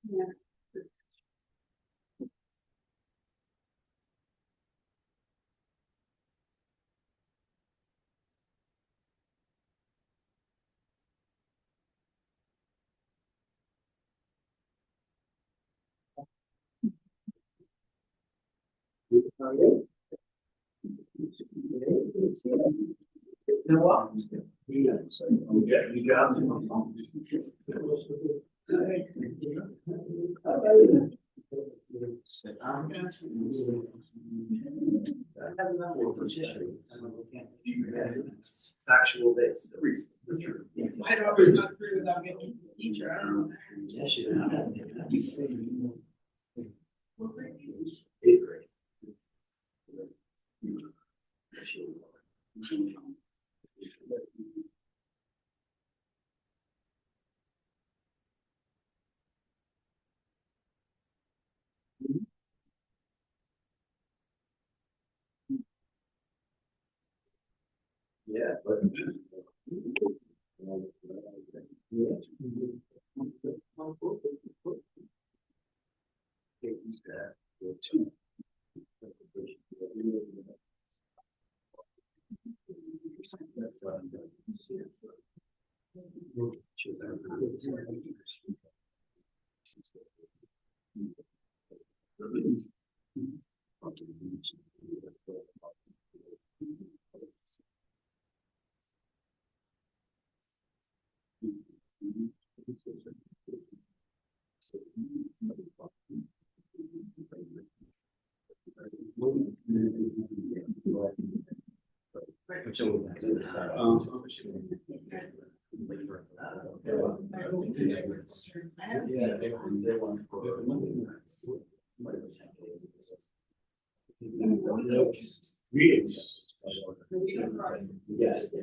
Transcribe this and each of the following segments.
Yeah. Factual base. My daughter's not through without getting a teacher, I don't know. Eighth grade. Yeah, but. Readings. Yes.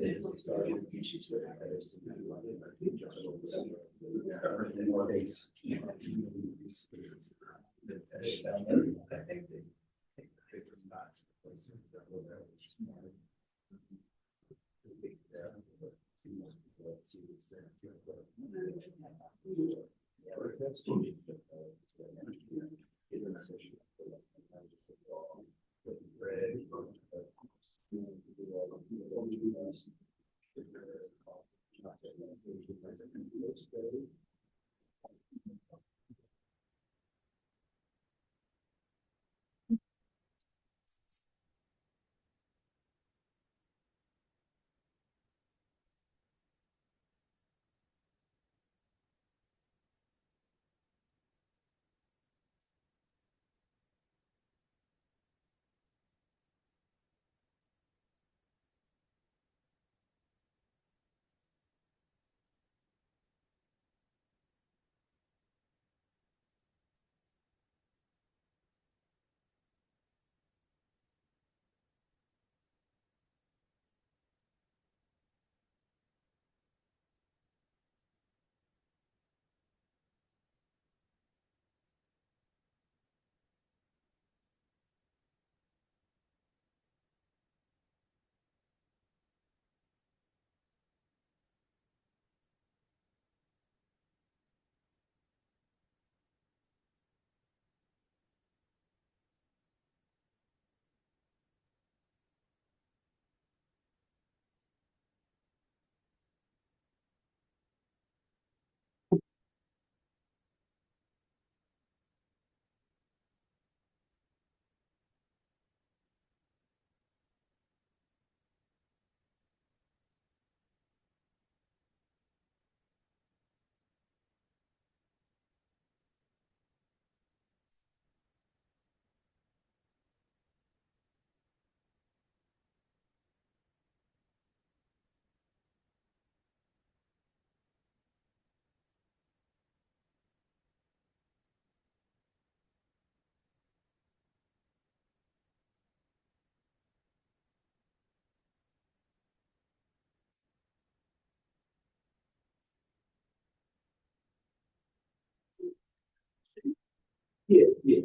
Yeah,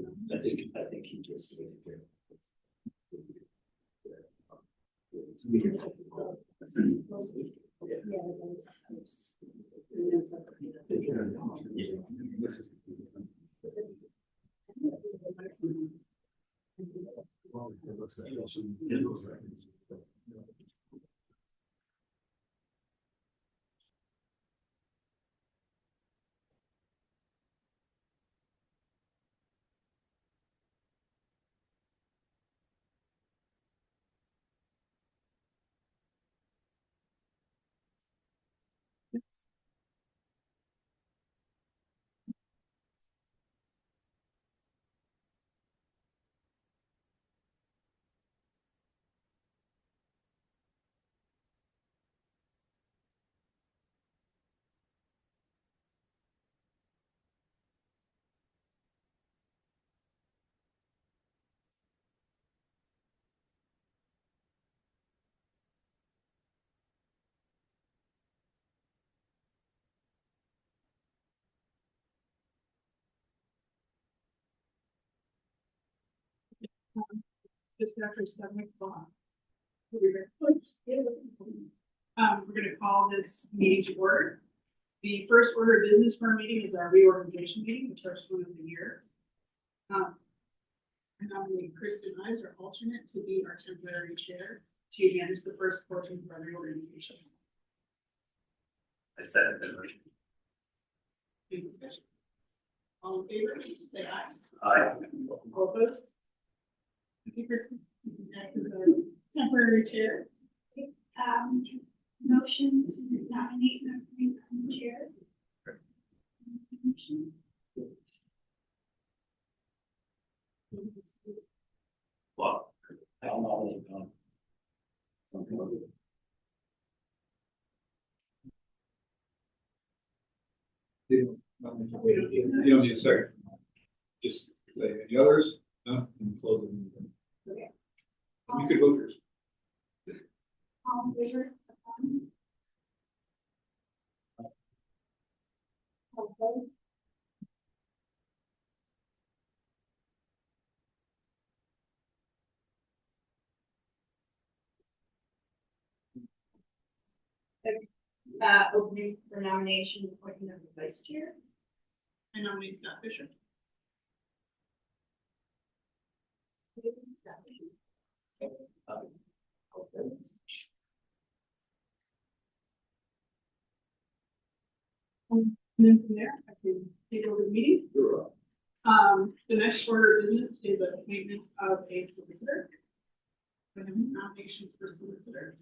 I think he just. Just after 7 o'clock. We're gonna call this meeting to order. The first order of business for our meeting is our reorganization meeting, the first one of the year. I nominate Kristen Ives, our alternate, to be our temporary chair to manage the first portion of our reorganization. I second the motion. Any discussion? All in favor, please say aye. Aye. All opposed? Okay, Kristen, you can act as our temporary chair. Motion to nominate the chair. Well, I'll nominate something like it. You don't need a second. Just say any others, no, and close the meeting. Okay. You could vote yours. All in favor? All opposed? Opening for nomination, appointment of the vice chair. I nominate Scott Fisher. And then from there, I can take over the meeting. You're up. The next order of business is appointment of a solicitor. We have nominations for solicitor.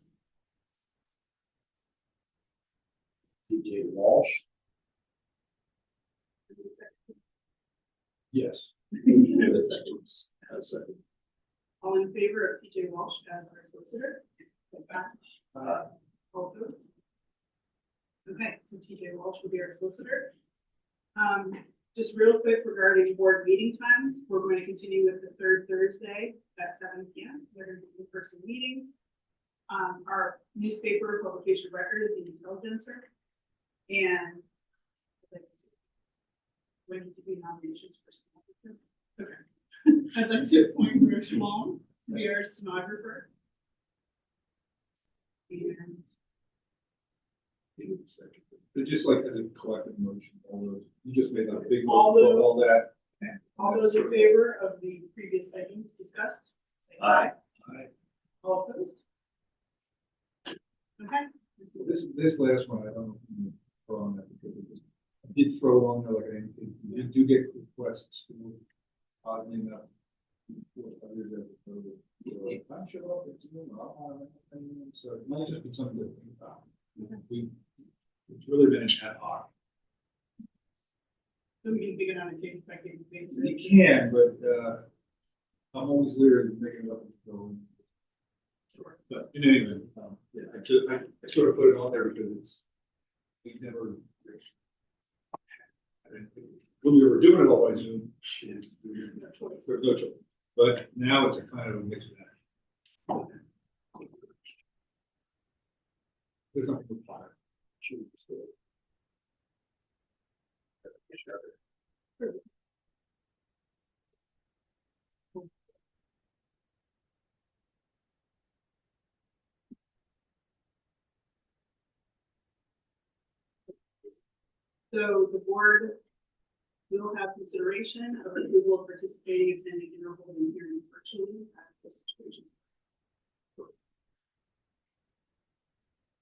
TJ Walsh. Yes. Have a second. A second. All in favor of TJ Walsh as our solicitor? Say aye. All opposed? Okay, so TJ Walsh will be our solicitor. Just real quick regarding board meeting times, we're going to continue with the third Thursday at 7 p.m. They're going to be in-person meetings. Our newspaper publication record is the Intelligencer. And we need to be nominations for stenographer. Okay. I'd like to appoint Rich Long to be our stenographer. And It's just like as a collective motion, all those, you just made that big, All motion, those- all that. all those in favor of the previous items discussed? Say Aye. Aye. All opposed? Okay. This last one, I don't know if you throw on that because I did throw on there like anything. You do get requests, oddly enough. 4 or 5 years ago, I'm sure so it might just be something to think about. It's really been an ad hoc. So we can begin on a case by case basis. You can, but I'm always leery of making it up. Sure. But in any event, yeah, I sort of put it on there because it's, we never. I didn't think, when we were doing it all by Zoom, there's no choice. But now it's a kind of a mixed bag. There's nothing to fire. So the board we will have consideration of approval of participating, attending, and or holding hearings virtually at this situation.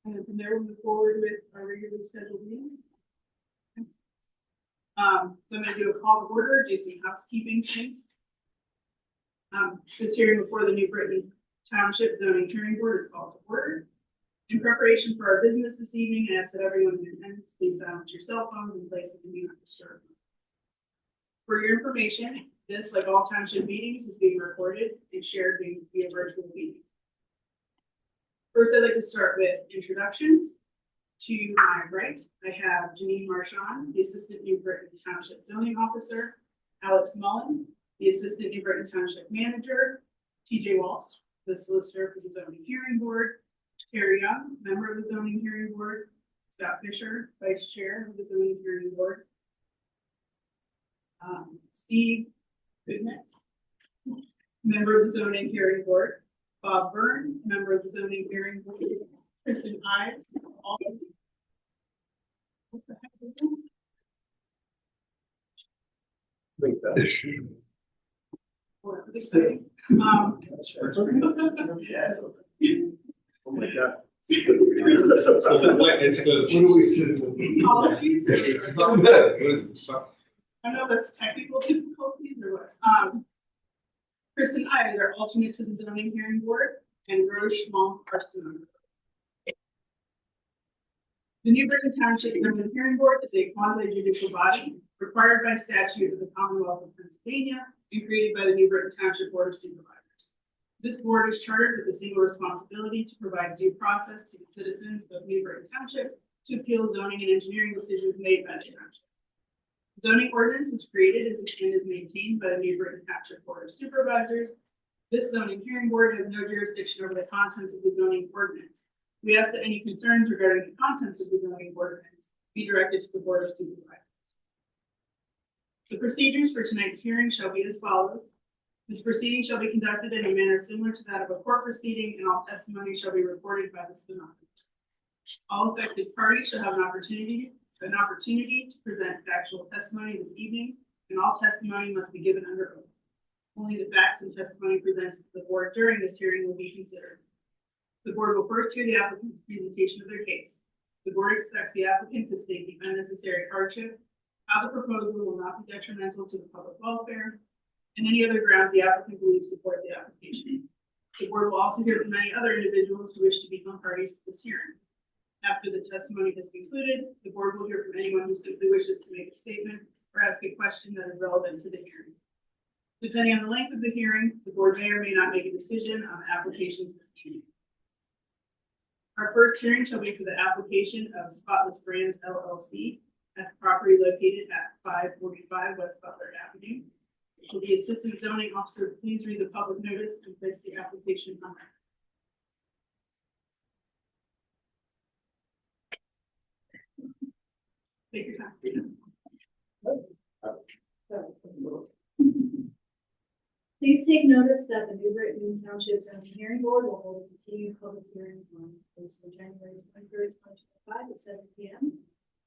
And from there, we'll move forward with our regularly scheduled meeting. So I'm gonna do a call to order, do some housekeeping things. This hearing before the New Britain Township Zoning Hearing Board is called to order. In preparation for our business this evening, I ask that everyone in attendance please silence your cell phones in place of the do not disturb. For your information, this, like all township meetings, is being recorded and shared via virtual meeting. First, I'd like to start with introductions. To my right, I have Janine Marchand, the Assistant New Britain Township Zoning Officer, Alex Mullen, the Assistant New Britain Township Manager, TJ Walsh, the Solicitor for the Zoning Hearing Board, Terry Young, Member of the Zoning Hearing Board, Scott Fisher, Vice Chair of the Zoning Hearing Board, Steve Goodnett, Member of the Zoning Hearing Board, Bob Byrne, Member of the Zoning Hearing Board, Kristen Ives, all. What the heck is that? Wait, Well, that was exciting. Yes. Oh my God. So it's the. What do we say? Apologies. What is it? Sucks. I don't know if that's technical difficulties or what. Kristen Ives, our alternate to the zoning hearing board, and Rose Schmalm, our stenographer. The New Britain Township Zoning Hearing Board is a quasi-judicial body required by statute of the Commonwealth of Pennsylvania and created by the New Britain Township Board of Supervisors. This board is chartered with a single responsibility to provide due process to the citizens of New Britain Township to appeal zoning and engineering decisions made by the township. Zoning ordinance was created and is maintained by the New Britain Township Board of Supervisors. This zoning hearing board has no jurisdiction over the contents of the zoning ordinance. We ask that any concerns regarding the contents of the zoning ordinance be directed to the Board of Supervisors. The procedures for tonight's hearing shall be as follows. This proceeding shall be conducted in a manner similar to that of a court proceeding, and all testimony shall be recorded by the stenographer. All affected parties shall have an opportunity to present factual testimony this evening, and all testimony must be given under oath. Only the facts and testimony presented to the board during this hearing will be considered. The board will first hear the applicant's presentation of their case. The board expects the applicant to state the unnecessary hardship, how the proposal will not be detrimental to the public welfare, and any other grounds the applicant believes support the application. The board will also hear from many other individuals who wish to become parties to this hearing. After the testimony has concluded, the board will hear from anyone who simply wishes to make a statement or ask a question that is relevant to the hearing. Depending on the length of the hearing, the board may or may not make a decision on applications this evening. Our first hearing shall be for the application of Spotless Brands LLC at the property located at 545 West Butler Avenue. Will the Assistant Zoning Officer please read the public notice and place the application on record? Take your time. Please take notice that the New Britain Township Zoning Hearing Board will hold a continued public hearing on Thursday, January 23rd, 2025 at 7 p.m.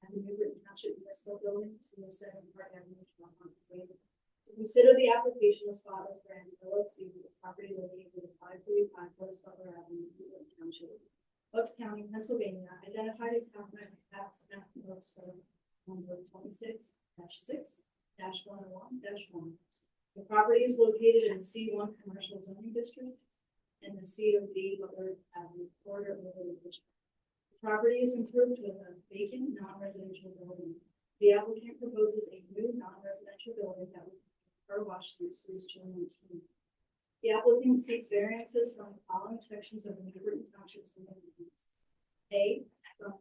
at the New Britain Township Municipal Building, 207 Park Avenue, Pennsylvania. To consider the application of Spotless Brands LLC for the property located at 535 West Butler Avenue, New Britain Township, Bucks County, Pennsylvania, identified as Compact Tax Map number 26-6-101-1. The property is located in the C1 Commercial Zoning District and the COD Butler Avenue corridor overlay district. The property is improved with a vacant non-residential building. The applicant proposes a new non-residential building that would car wash use through June 19. The applicant seeks variances from the following sections of the New Britain Township zoning ordinance. A, from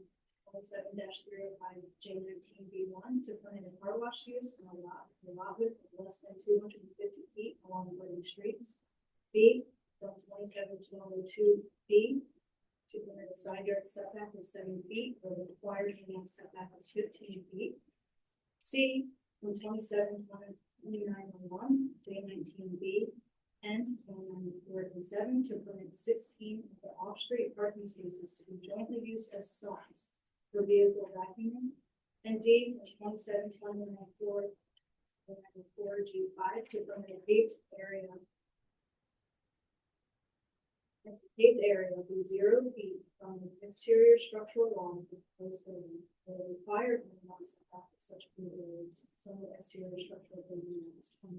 27-305J19B1 to permit a car wash use on a lot width of less than 250 feet along the streets. B, from 27-202B to permit a side yard setback of 7 feet where the required minimum setback is 15 feet. C, from 27-2901J19B and 29-407 to permit 16 of the off-street parking spaces to be jointly used as stalls for vehicle vacuuming, and D, from 27-2104 4G5 to permit a paved area. And the paved area will be 0 feet from the exterior structural wall of the proposed building. The required minimum setback of such approval is from the exterior structural building is 20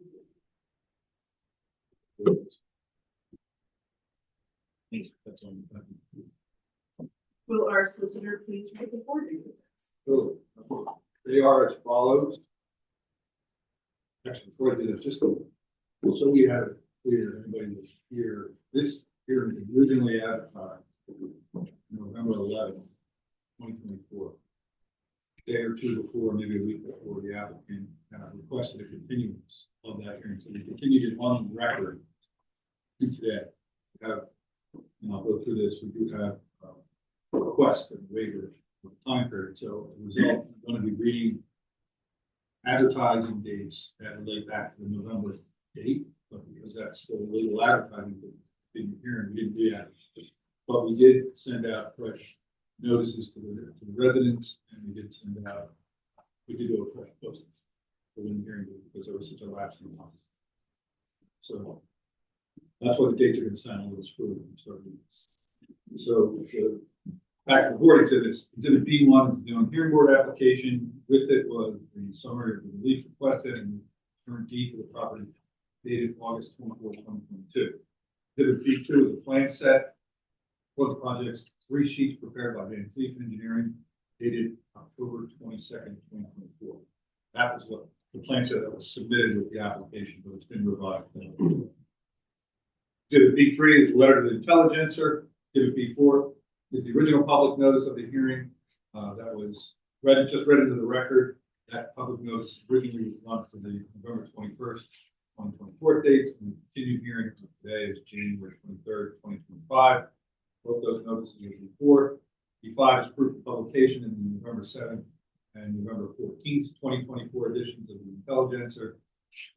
feet. That's on. Will our solicitor please read the board of this? So, they are as follows. Actually, before I do that, just so we have it clear, anybody that's here, this hearing was originally advertised November 11th, 2024. A day or two before, maybe a week before, the applicant requested a continuance of that hearing, so we continued it on record to today. We have, and I'll go through this, we do have a request and waiver of time period, so as a result, I'm going to be reading advertising dates that relate back to the November date, but because that's still legal advertising, we didn't hear, we didn't do that. But we did send out fresh notices to the residents, and we did send out, we did do a fresh posting for the hearing because there was such a lapse in the month. So that's why the dates are going to sound a little screwy when we start doing this. So back to the board exhibits. Exhibit B1 is the zoning hearing board application. With it was the summary of the relief requested and return deed for the property dated August 24, 2022. Exhibit B2 is a plan set for the project's 3 sheets prepared by Van Cleef Engineering dated October 22nd, 2024. That was what the plan set that was submitted with the application, but it's been revised. Exhibit B3 is a letter to the intelligencer. Exhibit B4 is the original public notice of the hearing that was just read into the record. That public notice originally was run for the November 21st, 2024 dates, and the continued hearing today is January 23rd, 2025. Both those notices are B4. B5 is proof of publication in the November 7th and November 14th, 2024 editions of the Intelligencer.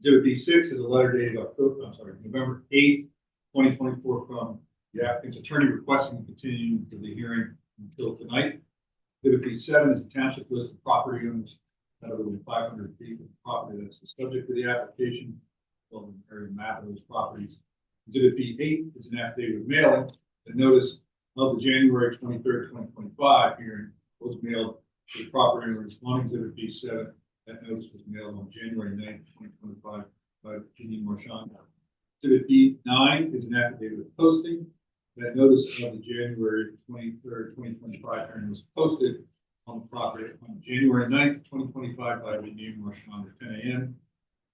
Exhibit B6 is a letter dated November 8th, 2024 from the applicant's attorney requesting to continue for the hearing until tonight. Exhibit B7 is the township list of property owners that are within 500 feet of the property that's the subject of the application, well, an area map of those properties. Exhibit B8 is an affidavit of mailing. The notice of the January 23rd, 2025 hearing was mailed to the property owners on Exhibit B7. That notice was mailed on January 9th, 2025 by Jeanine Marchand. Exhibit B9 is an affidavit of posting. That notice of the January 23rd, 2025 hearing was posted on the property on January 9th, 2025 by Jeanine Marchand at 10 a.m.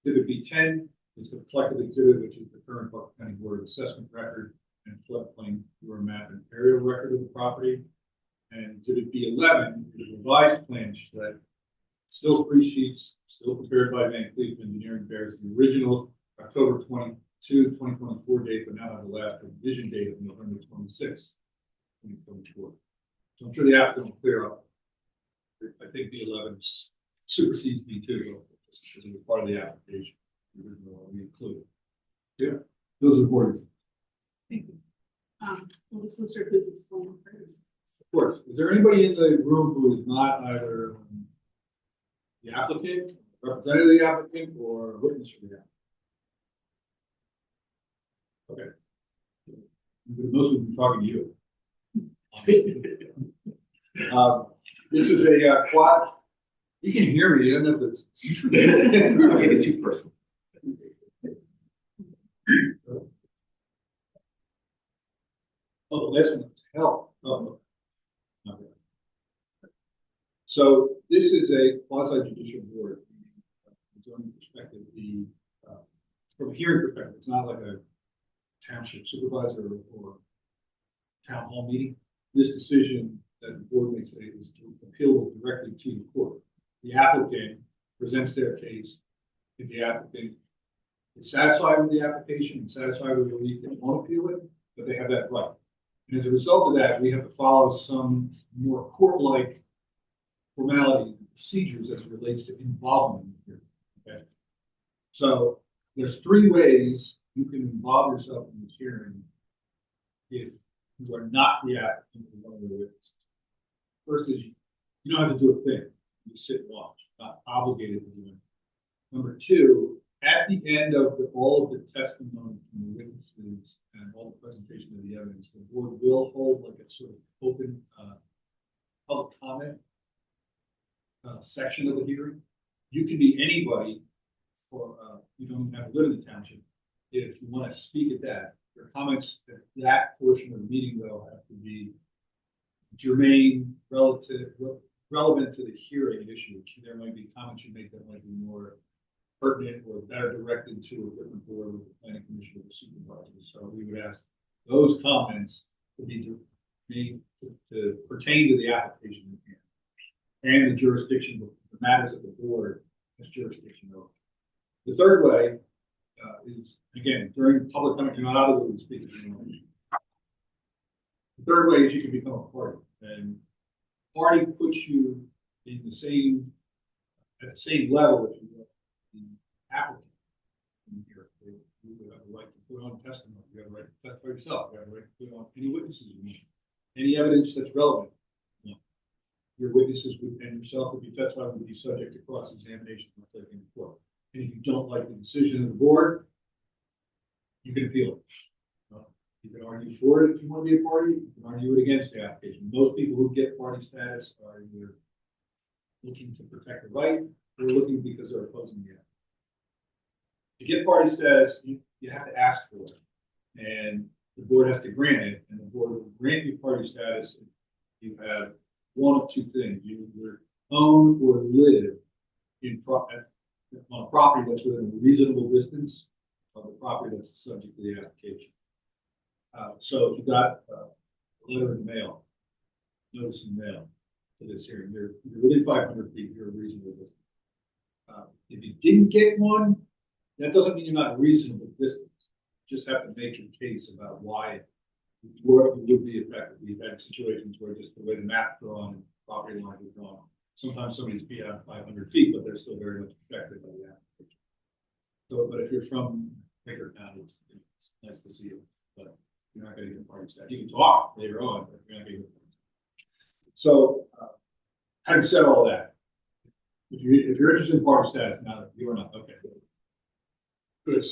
Exhibit B10 is the collective exhibit, which is the current Bucks County Board of Assessment record and floodplain floor map and aerial record of the property. And Exhibit B11 is a revised plan that still 3 sheets, still prepared by Van Cleef Engineering, bears the original October 22, 2024 date, but now have the last revision date of November 26, 2024. So I'm sure the applicant will clear up. I think B11 supersedes B2, because it was part of the application. The original we included. Yeah, those are important. Thank you. Will the solicitor please explain first? Of course. Is there anybody in the room who is not either the applicant, representative of the applicant, or a witness for the applicant? Okay. Most of them talking to you. This is a quad. You can hear me. I don't know if it's. I'll give it too personal. Oh, the last one. Hell. Oh. Okay. So this is a quasi judicial board. From a zoning perspective, from a hearing perspective, it's not like a township supervisor or town hall meeting. This decision that the board makes today is to appeal directly to the court. The applicant presents their case. If the applicant is satisfied with the application and satisfied with the relief, they won't appeal it, but they have that right. And as a result of that, we have to follow some more court-like formality and procedures as it relates to involvement here. Okay. So there's 3 ways you can involve yourself in this hearing if you are not the applicant or one of the witnesses. First is you don't have to do a thing. You sit and watch, not obligated to do anything. Number two, at the end of all of the testimony from the witnesses and all the presentation of the evidence, the board will hold like a sort of open, public comment section of the hearing. You can be anybody, or you don't have to live in the township. If you want to speak at that, your comments at that portion of the meeting though have to be germane, relevant to the hearing issue. There might be comments you make that might be more pertinent or better directed to a different board, or the planning commission, or the supervisor. So we would ask those comments to be made to pertain to the application at hand and the jurisdiction, the matters of the board has jurisdiction over. The third way is, again, during public comment, you're not obligated to speak. The third way is you can become a party, and party puts you in the same, at the same level, if you will, the applicant. In here, you would have a right to put on testimony, you have a right to testify yourself, you have a right to put on any witnesses you want, any evidence that's relevant. Your witnesses would, and yourself would be testified, would be subject to cross-examination or taken in court. And if you don't like the decision of the board, you can appeal it. You can argue for it if you want to be a party, you can argue it against the application. Most people who get party status are either looking to protect the right or looking because they're opposing the application. To get party status, you have to ask for it. And the board has to grant it, and the board will grant you party status if you have one of two things. You either own or live in on a property that's within a reasonable distance of the property that's subject to the application. So if you got a letter in the mail, notice in the mail to this hearing, you're within 500 feet, you're a reasonable distance. If you didn't get one, that doesn't mean you're not a reasonable distance. You just have to make your case about why it would be effective. We've had situations where just the way the map's drawn, property lines are drawn, sometimes somebody's beyond 500 feet, but they're still very much affected by the application. So, but if you're from Baker County, it's nice to see you, but you're not going to get party status. You can talk later on, but you're not going to get party status. So, having said all that, if you're interested in party status, now you are not, okay. Good.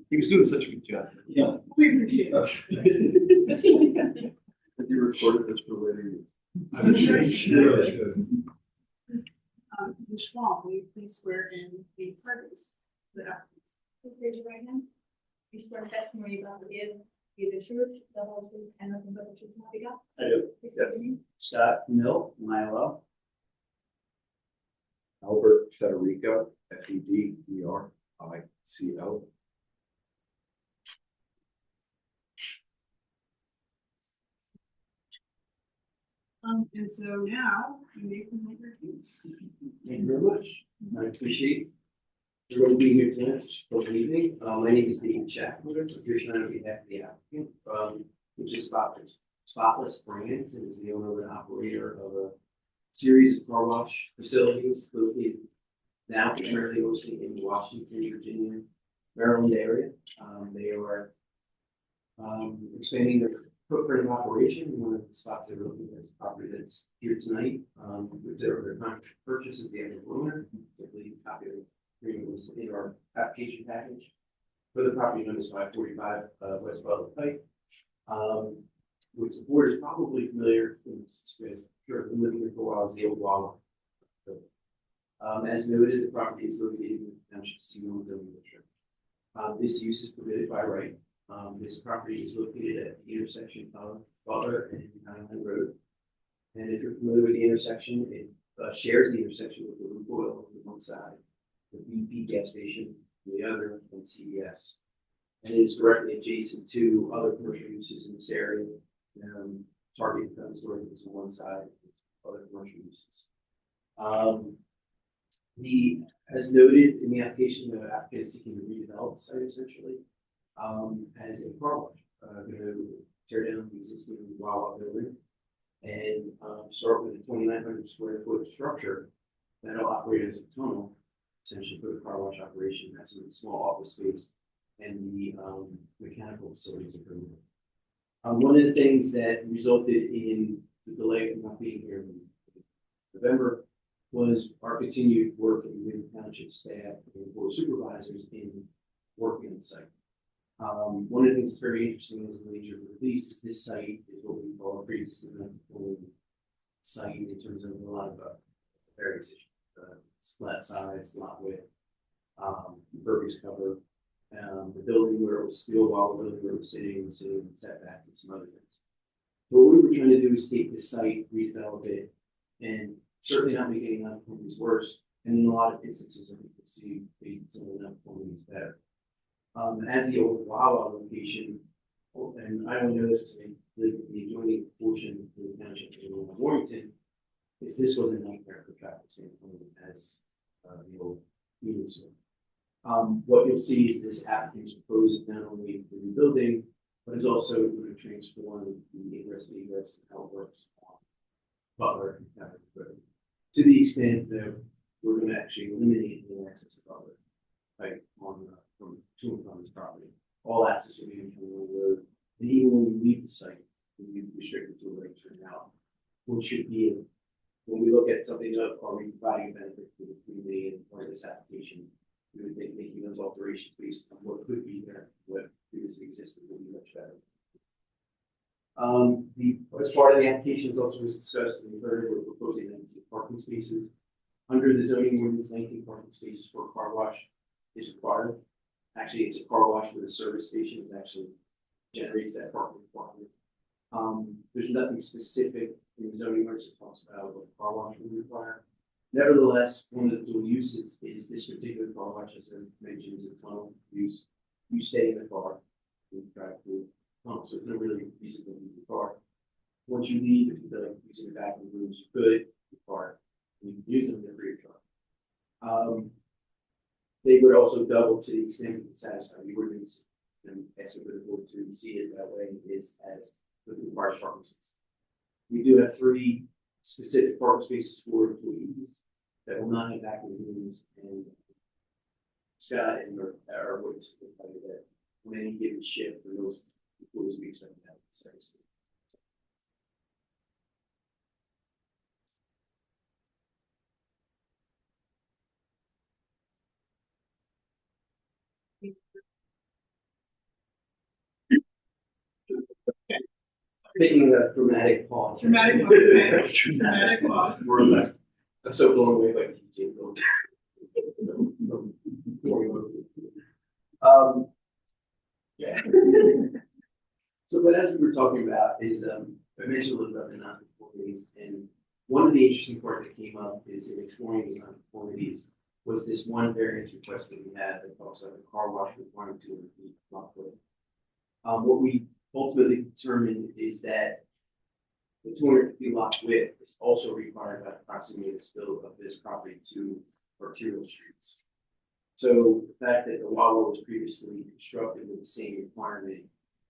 He was doing such a good job. Yeah. We appreciate it. Have you recorded this for later use? I'm sure you should. Ms. Schwab, will you please swear in the parties, the applicants? Please raise your right hand. You swear testimony you're about to give, be the truth, the whole truth, and nothing but the truth, so help you God? I do. Please state your Yes. name. Scott Mill, Milo. Albert Federico, Federico. And so now you may present your case. Thank you very much. I appreciate everyone being here tonight. Good evening. My name is David Shackler. I'm here tonight on behalf of the applicant, which is Spotless Brands, and is the owner and operator of a series of car wash facilities located now primarily mostly in the Washington, Virginia, Maryland area. They are expanding their footprint of operation. One of the spots they're looking at is a property that's here tonight. With their contract purchase is the actual owner. The copy of the agreement was in our application package for the property known as 545 West Butler Pike, which the board is probably familiar with. Sure, been living here for a while. Is the old Wawa. As noted, the property is located in the township single building district. This use is permitted by right. This property is located at the intersection of Butler and Highland Road. And if you're familiar with the intersection, it shares the intersection with the Loop Oil on the one side, the BP gas station on the other, and CVS. And it is directly adjacent to other commercial uses in this area. Target gun store is on one side, other commercial uses. As noted in the application, the applicant is seeking to redevelop the site essentially as a car wash. Going to tear down the existing Wawa building and start with a 2,900 square foot structure that'll operate as a tunnel, essentially for the car wash operation. That's a small office space and the mechanical facilities improvement. One of the things that resulted in the delay of not being here in November was our continued work with township staff and board supervisors in working on the site. One of the things that's very interesting is the nature of the release is this site is what we call a pre-existing non-conforming site in terms of a lot of various issues, flat size, lot width, impervious cover, the building where it was steel wall, the building where it was sitting setbacks and some other things. So what we were trying to do is take this site, redevelop it, and certainly not make any non-conformities worse. And in a lot of instances, I think we'll see some of the non-conformities better. As the old Wawa location, and I only know this is the adjoining portion of the township of Warrington, is this was a nightmare for traffic standpoint as the old meeting store. What you'll see is this applicant proposing not only the new building, but is also going to transform the ingress and egress and how it works on Butler and Cabot Road. To the extent that we're going to actually eliminate the access to Butler, right, on from to and from this property. All access will be in from the road, and even when we leave the site, we'll be restricted to a right turn out, which should be when we look at something of are we providing a benefit to the community and part of this application, we would think making those alterations based on what could be there, what previously existed would be much better. As part of the application is also was discussed and heard, we're proposing 19 parking spaces. Under the zoning ordinance, 19 parking spaces for a car wash is required. Actually, it's a car wash with a service station that actually generates that parking requirement. There's nothing specific in the zoning ordinance that talks about what a car wash would require. Nevertheless, one of the dual uses is this particular car wash, as I mentioned, is a tunnel use. You stay in the car, you drive through the tunnel, so it's not really reason to leave the car. Once you leave, if you feel like using the back of the rooms, you could, the car, you can use them in free of charge. They would also double to the extent we can satisfy the ordinance, and asking for the board to see it that way is as the required parking spaces. We do have 3 specific parking spaces for employees that will not have active rooms, and Scott and our witness will tell you that on any given shift for those employees we expect to have the service. Taking a dramatic pause. Dramatic pause, okay. Dramatic pause. I'm so blown away by TJ. Yeah. So, but as we were talking about is, I mentioned a little about the non-conformities, and one of the interesting part that came up is in exploring these non-conformities was this one variance request that we had that talks about the car wash requirement 200 feet lot width. What we ultimately determined is that the 250 lot width is also required by the proximity of this property to arterial streets. So the fact that the Wawa was previously constructed with the same requirement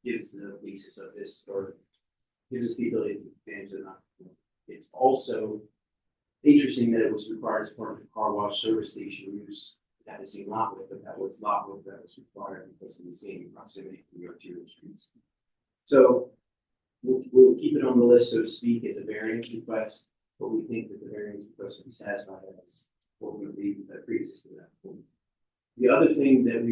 gives the basis of this, or gives us the ability to advantage of that. It's also interesting that it was required as part of the car wash service station use. That is the same lot width, but that was lot width that was required because of the same proximity to the arterial streets. So we'll keep it on the list, so to speak, as a variance request, but we think that the variance request will be satisfied as ultimately pre-existing that point. The other thing that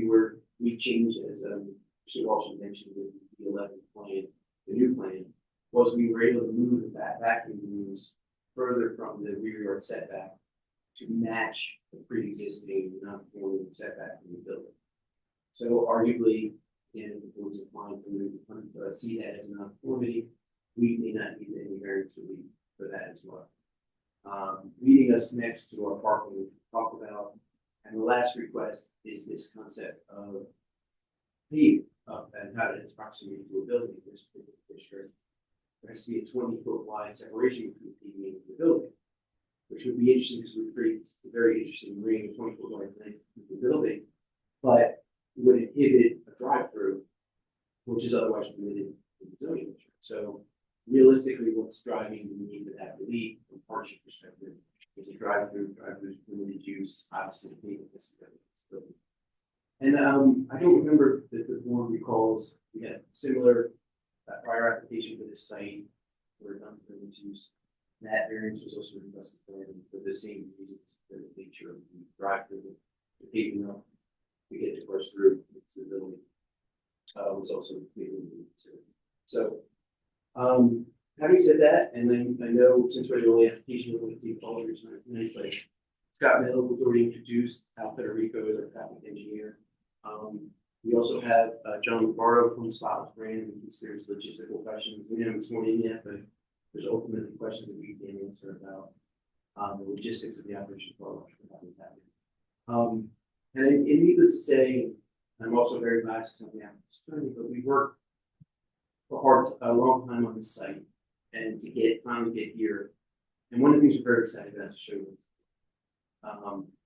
we changed, as Mr. Walsh mentioned with the 11th plan, the new plan, was we were able to move the vacuum rooms further from the rear yard setback to match the pre-existing non-conforming setback in the building. So arguably, if the board's inclined to see that as a non-conformity, we may not need any variance relief for that as well. Leading us next to our parking we talked about, and the last request is this concept of paving and how it's proximity to a building in this particular district. There has to be a 20-foot wide separation between paving and the building, which would be interesting because we create a very interesting ring of 20-foot wide length of the building, but would inhibit a drive-through, which is otherwise permitted in the zoning district. So realistically, what's driving the need for that relief from hardship perspective is a drive-through permitted use, obviously paving this building. And I don't remember that the board recalls we had similar prior application for this site for non-permitted use. That variance was also requested for the same reasons, for the nature of the drive through the paving mill. We get to push through the building. Was also completely considered. So, having said that, and then I know since we're the only application we're going to take all your time tonight, but Scott Miller was already introduced, Al Federico is our traffic engineer. We also have John Barrow from Spotless Brands in case there's logistical questions. We haven't sworn in yet, but there's ultimately questions that we can answer about the logistics of the operation of our wash for having that. And needless to say, I'm also very biased on the applicant's, but we worked a long time on this site and to finally get here. And one of the things we're very excited about is to show you.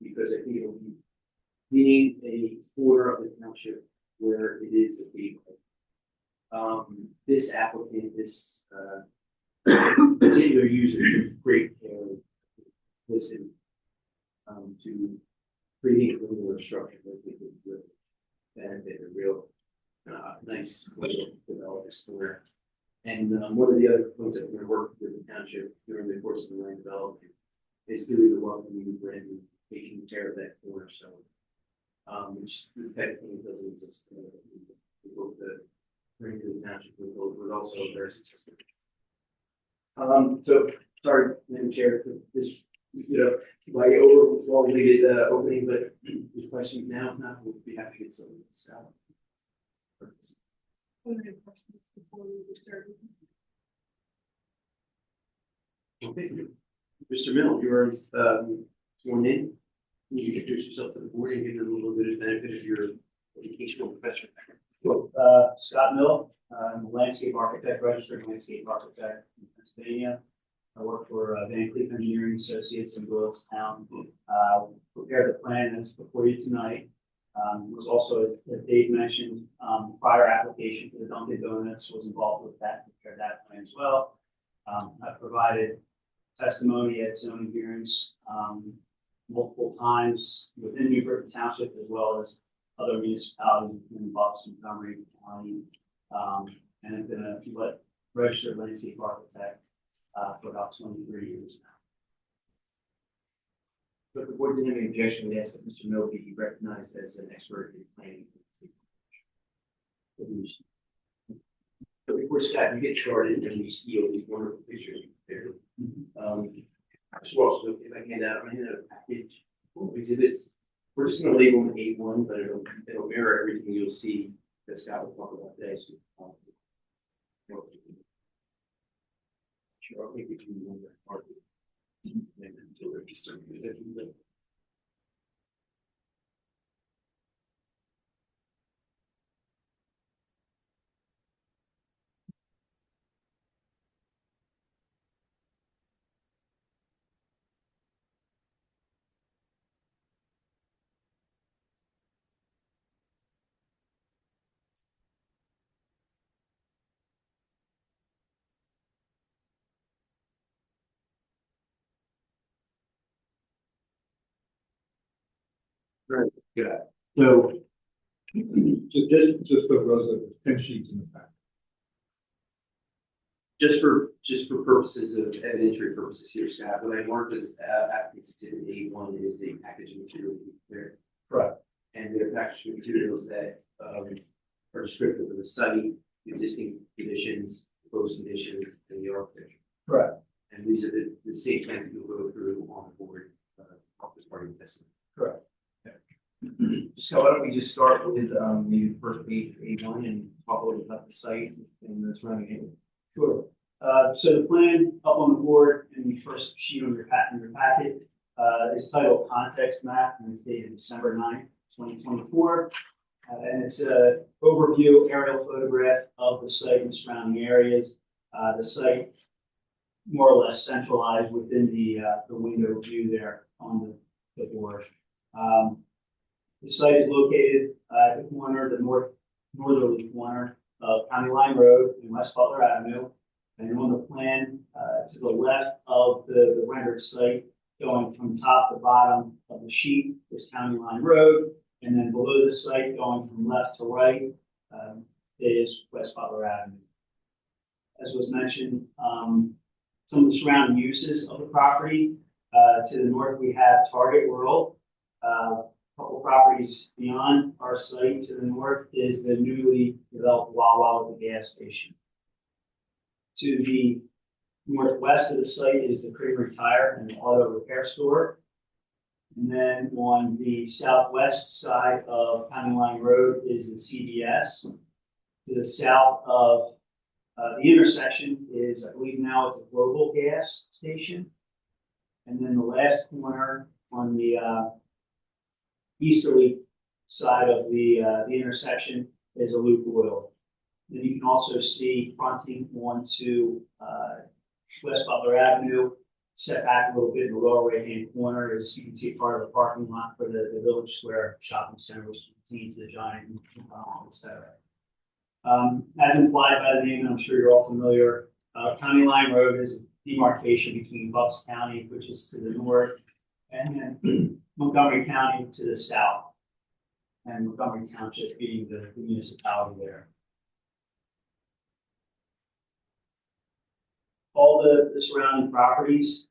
Because I think it'll be being a quarter of the township where it is a gateway. This applicant, this particular user took great care of listen to creating a little more structure that we could really benefit a real nice way to develop this corner. And one of the other points that we're going to work with the township during the course of the land development is doing the welcoming brand and taking care of that corner. So, which this type of thing doesn't exist. We hope to bring to the township, but also very successful. So, sorry, Madam Chair, for this, way over with long-winded opening, but there's questions now. If not, we'll be happy to get some. Any questions before we get started? Okay, Mr. Mill, you are sworn in. Can you introduce yourself to the board and give them a little bit of benefit of your educational profession? Scott Mill, I'm a landscape architect, registered landscape architect in Pennsylvania. I work for Van Cleef Engineering Associates in Doylestown. Prepared the plan that's before you tonight. Was also, as Dave mentioned, prior application for the Dunkin' Donuts was involved with that, prepared that plan as well. I provided testimony at zoning hearings multiple times within New Britain Township as well as other municipalities in Bucks and Montgomery County. And I've been a registered landscape architect for about 23 years now. But the board didn't have any objection. We asked that Mr. Mill be recognized as an expert in planning. But before Scott, you get started and you see all these wonderful pictures you prepared. So if I hand out a package of exhibits, we're just going to label them A1, but it'll mirror everything you'll see that Scott will talk about today. So, sure, I'll make it to one part. Until we start. Right. Yeah. So Just the rows of 10 sheets in the back. just for purposes of evidentiary purposes here, Scott, what I marked as applicants exhibit A1 is the packaging materials there. Correct. And they're packaging materials that are descriptive of the site, existing conditions, proposed conditions, and the architecture. Correct. And these are the same plans that you'll go through on the board as part of the testimony. Correct. So why don't we just start with the first page of A1 and talk a little about the site and the surrounding area. Sure. So the plan up on the board in the first sheet on your packet is titled Context Map, and it's dated December 9th, 2024. And it's an overview aerial photograph of the site and surrounding areas. The site more or less centralized within the window view there on the board. The site is located at the corner, the northerly corner of County Line Road and West Butler Avenue. And on the plan to the left of the rendered site, going from top to bottom of the sheet is County Line Road. And then below the site, going from left to right, is West Butler Avenue. As was mentioned, some of the surrounding uses of the property. To the north, we have Target World. A couple properties beyond our site to the north is the newly developed Wawa with the gas station. To the northwest of the site is the Creamery Tire and Auto Repair Store. And then on the southwest side of County Line Road is the CVS. To the south of the intersection is, I believe now it's a Global gas station. And then the last corner on the easterly side of the intersection is a Loop Oil. Then you can also see fronting onto West Butler Avenue, set back a little bit in the lower right-hand corner, as you can see part of the parking lot for the Village Square Shopping Center, which contains the giant, et cetera. As implied by the name, and I'm sure you're all familiar, County Line Road is demarcation between Bucks County, which is to the north, and then Montgomery County to the south, and Montgomery Township being the municipality there. All the surrounding properties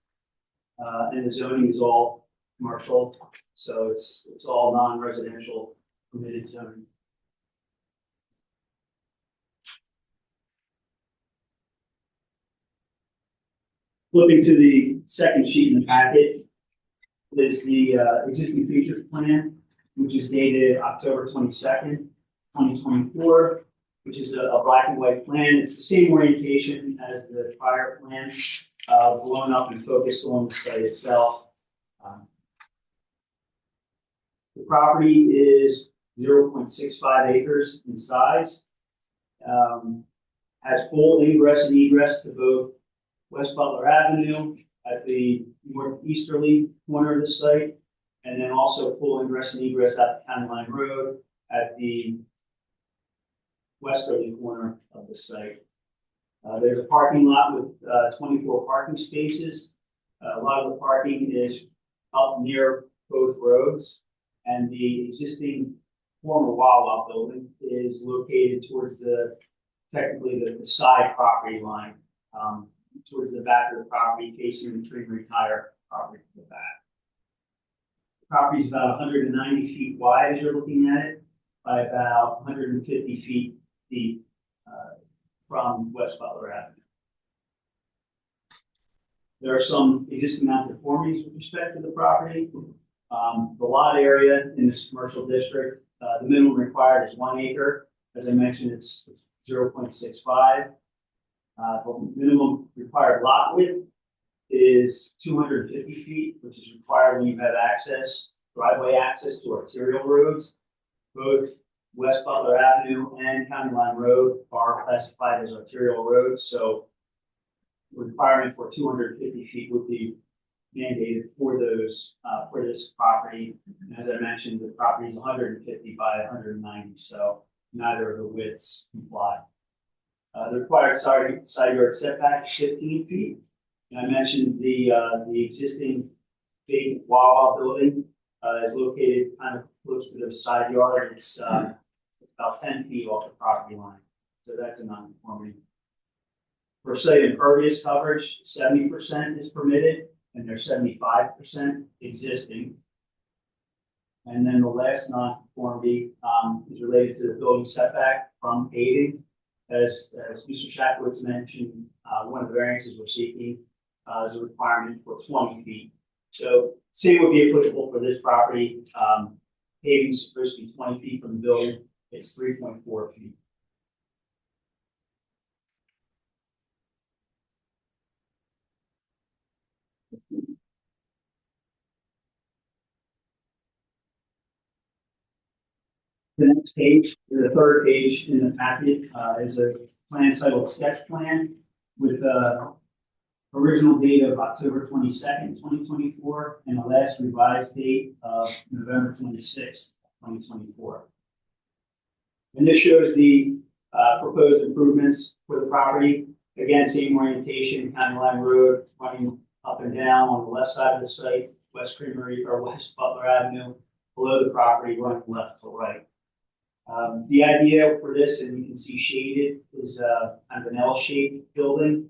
and the zoning is all commercial, so it's all non-residential permitted zoning. Flipping to the second sheet in the packet is the existing features plan, which is dated October 22nd, 2024, which is a black and white plan. It's the same orientation as the prior plan, blown up and focused on the site itself. The property is 0.65 acres in size, has full ingress and egress to both West Butler Avenue at the northeasterly corner of the site, and then also full ingress and egress at the County Line Road at the westerly corner of the site. There's a parking lot with 24 parking spaces. A lot of the parking is up near both roads, and the existing former Wawa building is located towards technically the side property line, towards the back of the property, facing the Creamery Tire property to the back. The property is about 190 feet wide as you're looking at it, by about 150 feet deep from West Butler Avenue. There are some existing non-conformities with respect to the property. The lot area in this commercial district, the minimum required is 1 acre. As I mentioned, it's 0.65. The minimum required lot width is 250 feet, which is required when you have access, driveway access to arterial roads. Both West Butler Avenue and County Line Road are classified as arterial roads, so the requirement for 250 feet would be mandated for those for this property. And as I mentioned, the property is 150 by 190, so neither of the widths comply. The required side yard setback is 15 feet. And I mentioned the existing big Wawa building is located kind of close to the side yard. It's about 10 feet off the property line, so that's a non-conformity. For site impervious coverage, 70% is permitted, and there's 75% existing. And then the last non-conformity is related to the building setback from paving. As Mr. Shackowitz mentioned, one of the variances we're seeking is a requirement for 20 feet. So same would be applicable for this property. Paving is supposed to be 20 feet from the building. It's 3.4 feet. The next page, the third page in the packet, is a plan titled Sketch Plan with original date of October 22nd, 2024, and the last revised date of November 26th, 2024. And this shows the proposed improvements for the property. Again, same orientation, County Line Road running up and down on the left side of the site, West Creamery or West Butler Avenue, below the property running left to right. The idea for this, and you can see shaded, is kind of an L-shaped building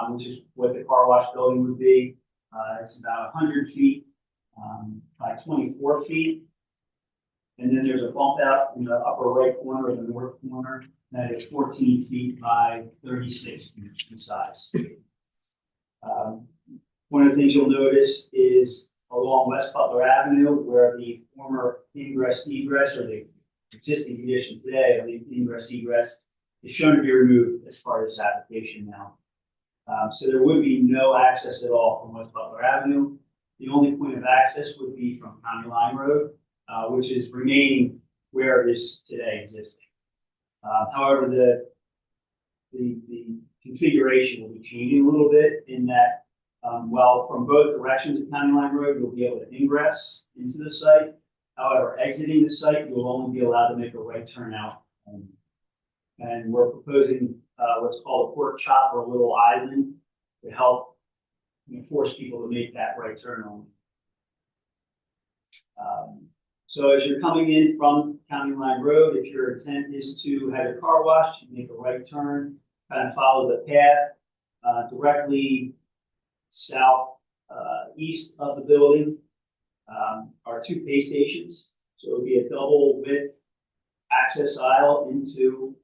which is what the car wash building would be. It's about 100 feet by 24 feet. And then there's a bump out in the upper right corner of the north corner that is 14 feet by 36 feet in size. One of the things you'll notice is along West Butler Avenue, where the former ingress egress, or the existing condition today of the ingress egress, is shown to be removed as part of this application now. So there would be no access at all from West Butler Avenue. The only point of access would be from County Line Road, which is remaining where it is today existing. However, the configuration will be changing a little bit in that while from both directions of County Line Road, you'll be able to ingress into the site. However, exiting the site, you'll only be allowed to make a right turn out. And we're proposing what's called a pork chop, or a little island, to help force people to make that right turn only. So as you're coming in from County Line Road, if your intent is to have your car washed, you make a right turn, kind of follow the path directly south east of the building are two pay stations. So it would be a double width access aisle into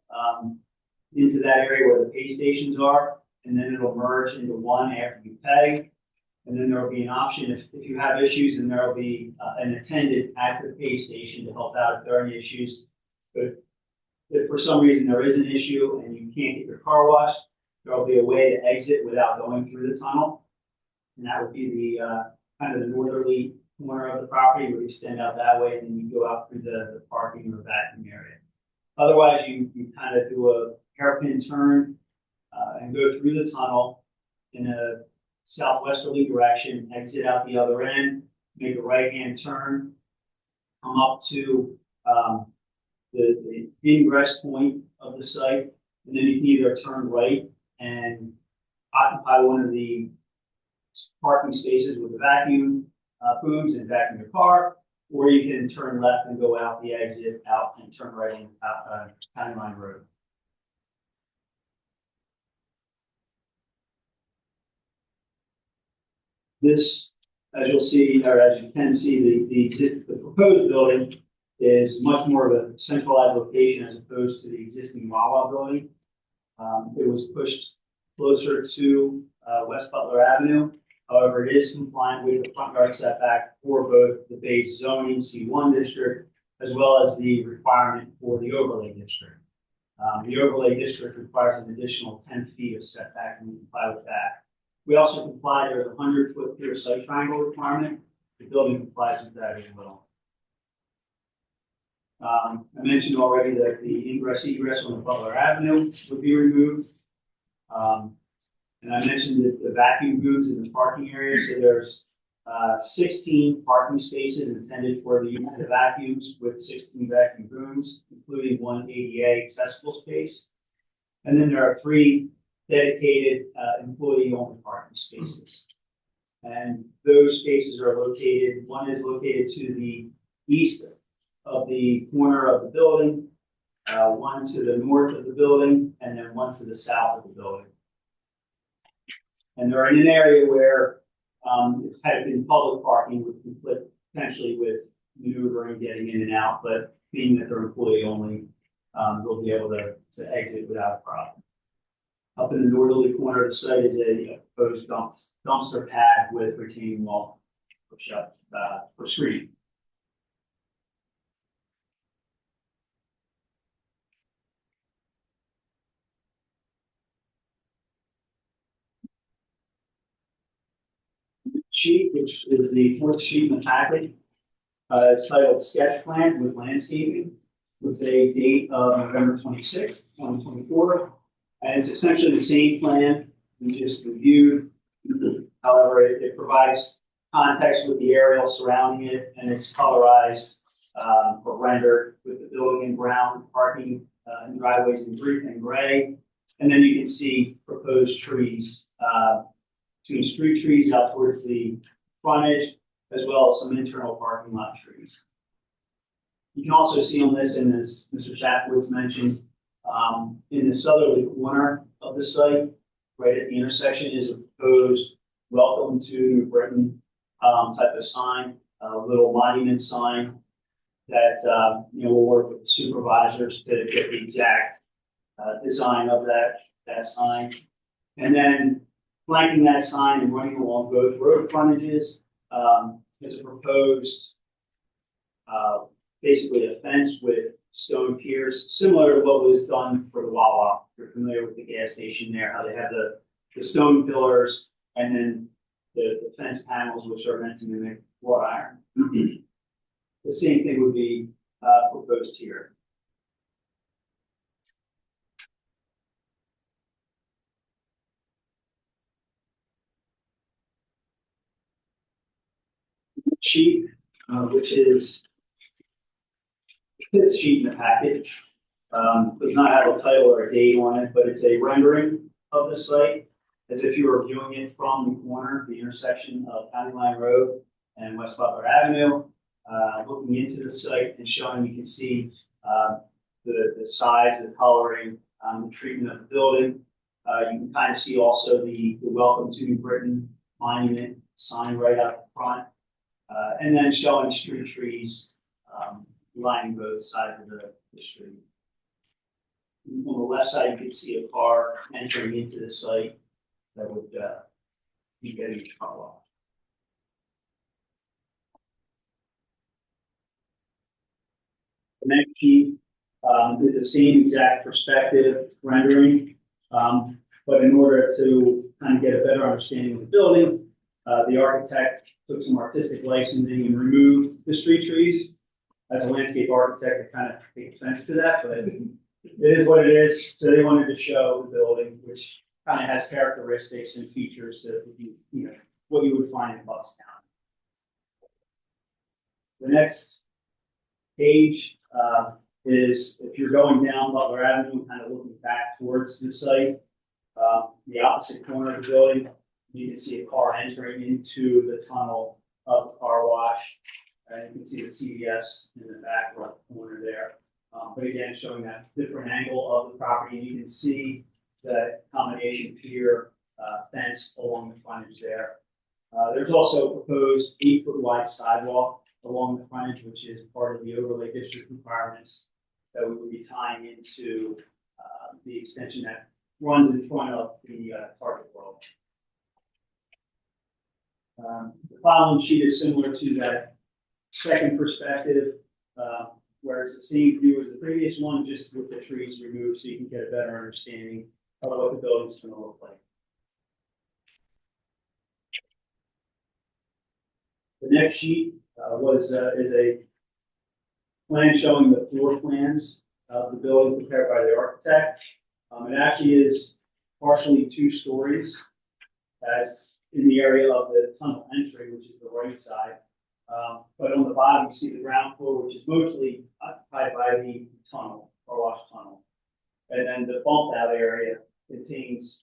that area where the pay stations are, and then it'll merge into one after you pay. And then there will be an option if you have issues, and there will be an attendant at the pay station to help out if there are any issues. But if for some reason there is an issue and you can't get your car washed, there will be a way to exit without going through the tunnel. And that would be the kind of the northerly corner of the property, would extend out that way, and then you go out through the parking or vacuum area. Otherwise, you kind of do a hairpin turn and go through the tunnel in a southwesterly direction, exit out the other end, make a right-hand turn, come up to the ingress point of the site, and then you can either turn right and occupy one of the parking spaces with the vacuum booms and vacuum your car, or you can turn left and go out the exit out and turn right on County Line Road. This, as you'll see, or as you can see, the proposed building is much more of a centralized location as opposed to the existing Wawa building. It was pushed closer to West Butler Avenue. However, it is compliant with the front yard setback for both the base zoning C1 district as well as the requirement for the overlay district. The overlay district requires an additional 10 feet of setback, and we comply with that. We also comply, there's a 100-foot clear site triangle requirement. The building complies with that as well. I mentioned already that the ingress egress on the Butler Avenue would be removed. And I mentioned the vacuum booths in the parking area. So there's 16 parking spaces intended for the use of vacuums with 16 vacuum booms, including one ADA accessible space. And then there are 3 dedicated employee-only parking spaces. And those spaces are located, one is located to the east of the corner of the building, one to the north of the building, and then one to the south of the building. And they're in an area where it had been public parking would conflict potentially with maneuvering, getting in and out, but being that they're employee only, they'll be able to exit without a problem. Up in the northerly corner of the site is a proposed dumpster pad with retaining wall for screening. Sheet, which is the 4th sheet in the packet. It's titled Sketch Plan with Landscaping, with a date of November 26th, 2024. And it's essentially the same plan we just reviewed. However, it provides context with the aerial surrounding it, and it's colorized or rendered with the building in brown, parking and driveways in green and gray. And then you can see proposed trees, between street trees out towards the frontage, as well as some internal parking lot trees. You can also see on this, and as Mr. Shafowitz mentioned, in the southerly corner of the site, right at the intersection is a proposed welcome to New Britain type of sign, a little monument sign that, we'll work with the supervisors to get the exact design of that sign. And then flanking that sign and running along both road frontages is a proposed, basically a fence with stone piers, similar to what was done for the Wawa. You're familiar with the gas station there, how they have the stone pillars and then the fence panels, which are meant to mimic wrought iron. The same thing would be proposed here. Sheet, which is the fifth sheet in the package, does not have a title or a date on it, but it's a rendering of the site as if you were viewing it from the corner, the intersection of County Line Road and West Butler Avenue, looking into the site and showing you can see the size, the coloring, the treatment of the building. You can kind of see also the Welcome to New Britain monument sign right out front. And then showing street trees lining both sides of the street. On the left side, you can see a car entering into the site that would be getting a car wash. The next sheet is the same exact perspective rendering, but in order to kind of get a better understanding of the building, the architect took some artistic licensing and removed the street trees. As a landscape architect, I kind of take offense to that, but it is what it is. So they wanted to show the building, which kind of has characteristics and features that would be, what you would find in Buckstown. The next page is if you're going down Butler Avenue, kind of looking back towards the site, the opposite corner of the building, you can see a car entering into the tunnel of the car wash. And you can see the CVS in the back right corner there. But again, showing that different angle of the property, and you can see the combination pier fence along the frontage there. There's also a proposed 8-foot wide sidewalk along the frontage, which is part of the overlay district requirements that we would be tying into the extension that runs in front of the Target World. The following sheet is similar to that second perspective, where it's the same view as the previous one, just with the trees removed, so you can get a better understanding of what the building's going to look like. The next sheet is a plan showing the floor plans of the building prepared by the architect. It actually is partially 2 stories, as in the area of the tunnel entry, which is the right side. But on the bottom, you see the ground floor, which is mostly occupied by the tunnel, car wash tunnel. And then the bump out area contains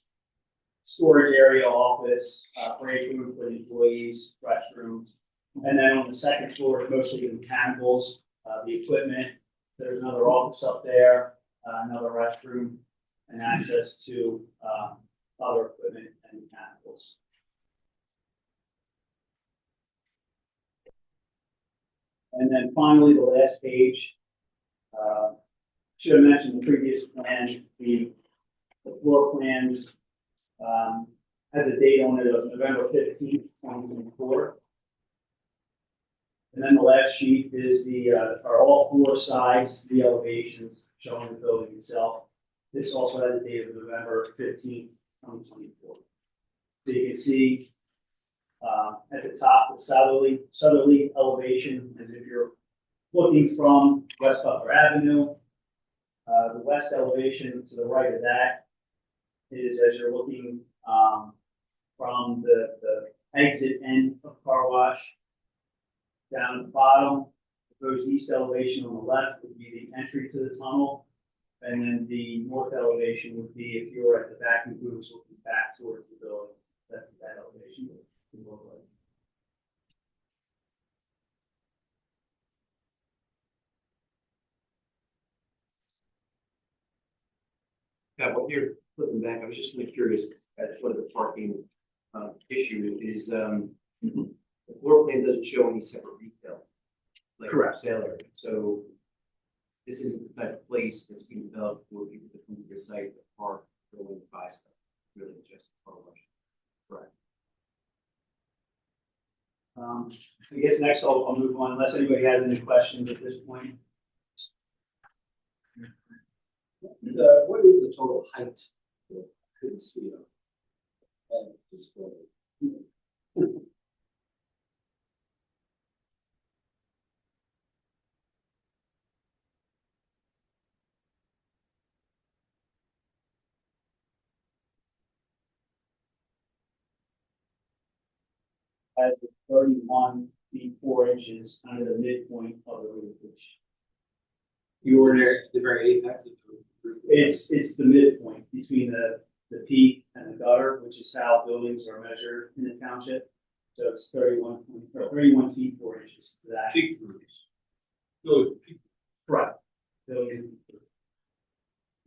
storage area, office, break room for the employees, restrooms. And then on the second floor, mostly the mechanicals, the equipment. There's another office up there, another restroom, and access to other equipment and mechanicals. And then finally, the last page, should have mentioned the previous plan, the floor plans has a date on it of November 15th, 2024. And then the last sheet is are all 4 sides, the elevations showing the building itself. This also has a date of November 15th, 2024. So you can see at the top, the southerly elevation, as if you're looking from West Butler Avenue. The west elevation to the right of that is as you're looking from the exit end of car wash. Down at the bottom, the proposed east elevation on the left would be the entry to the tunnel. And then the north elevation would be if you were at the vacuum booths looking back towards the building. That's what that elevation would look like. Yeah, when you're flipping back, I was just kind of curious, at part of the parking, issue is, the floor plan doesn't show any separate retail. Like Correct. sale area, so this isn't the type of place that's being developed for people to come to the site, to park, go and buy stuff, really just car wash. Correct. I guess next I'll move on unless anybody has any questions at this point. What is the total height? I couldn't see it. And display. As 31 feet 4 inches under the midpoint of the roof, which You were there at the very apex of the roof. it's the midpoint between the peak and the gutter, which is how buildings are measured in the township. So it's 31 feet 4 inches to that. Peak roofs. Those peak. Right. Building.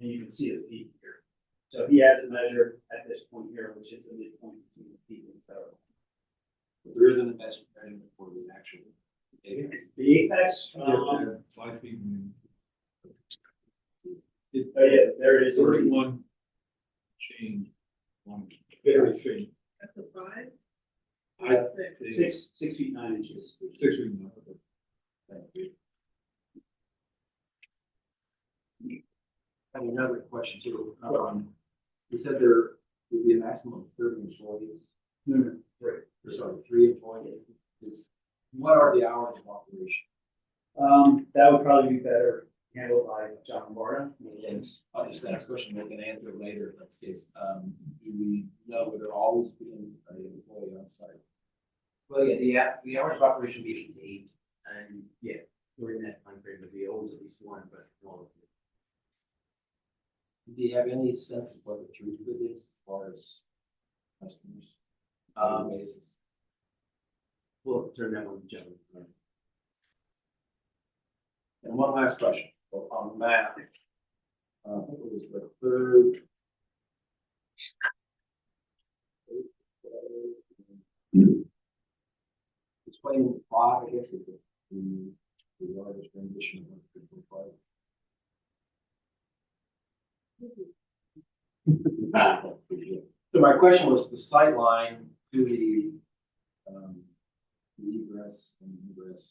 And you can see the peak here. So he has it measured at this point here, which is the midpoint between the peak and the gutter. But there isn't a measurement for the actual apex. The apex, Yeah, 5 feet. oh yeah, there it is. 31 change. One very change. That's a 5. I- 6. 6 feet 9 inches. 6 feet. Thank you. I have another question too. You said there would be a maximum of 30 employees, No, or sorry, 3 employees. What are the hours of operation? that would probably be better handled by John Lombardo. And I'll just ask a question, we can answer it later if that's the case. Do we know whether there always being an employee on site? Well, yeah, the hours of operation be 8 to 8, and yeah, during that time frame, there'd be always at least one, but all of it. Do you have any sense of what the throughput is as far as customers? Basis? We'll turn that one to John. And one last question, well, on the map. I think it was the third. Explain why, I guess, is the largest rendition of what could look like. So my question was the sight line to the egress and egress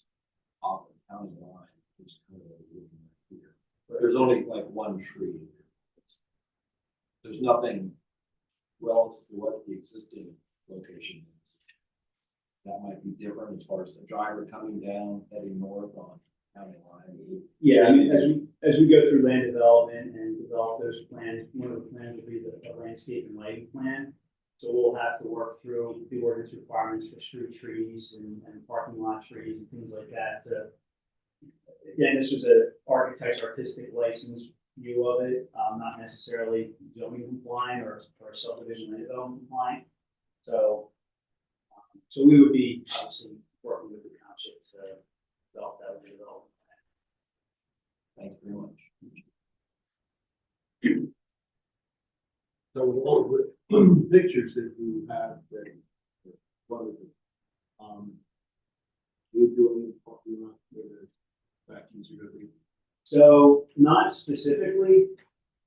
off the county line, which is kind of what we're looking at here. But there's only like one tree. There's nothing relative to what the existing location is. That might be different as far as the driver coming down, heading north on county line. Yeah, I mean, as we go through land development and develop those plans, one of the plans will be the landscape and lighting plan. So we'll have to work through the ordinance requirements for street trees and parking lot trees and things like that. Again, this was a architect's artistic license view of it, not necessarily zoning compliant or subdivision land development compliant. So we would be obviously working with the township to develop that land development plan. Thanks very much. So with all the pictures that you have that, you do any, you're not, where the vacuums are gonna be. So not specifically,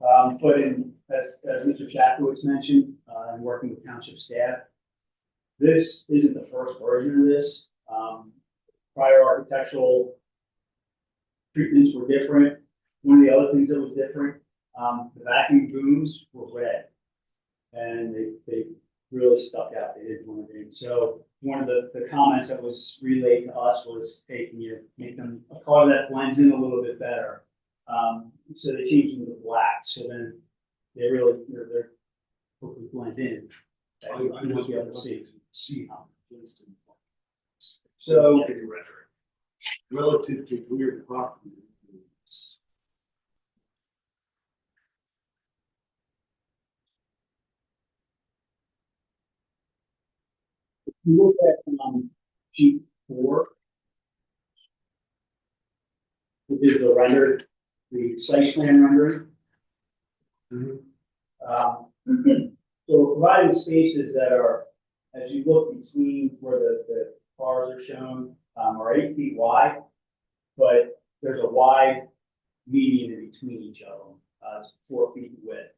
but as Mr. Chapkowitz mentioned, I'm working with township staff. This isn't the first version of this. Prior architectural treatments were different. One of the other things that was different, the vacuum booms were red. And they really stuck out. They didn't want to do. So one of the comments that was relayed to us was, hey, can you make them a color that blends in a little bit better? So they changed them to black. So then they really, they're hopefully blend in. That you won't be able to see. how it is to- So relative to weird property. if you look at sheet 4, which is the render, the site plan rendering. So we're providing spaces that are, as you look between where the cars are shown, are 8 feet wide, but there's a wide median in between each of them, it's 4 feet in width.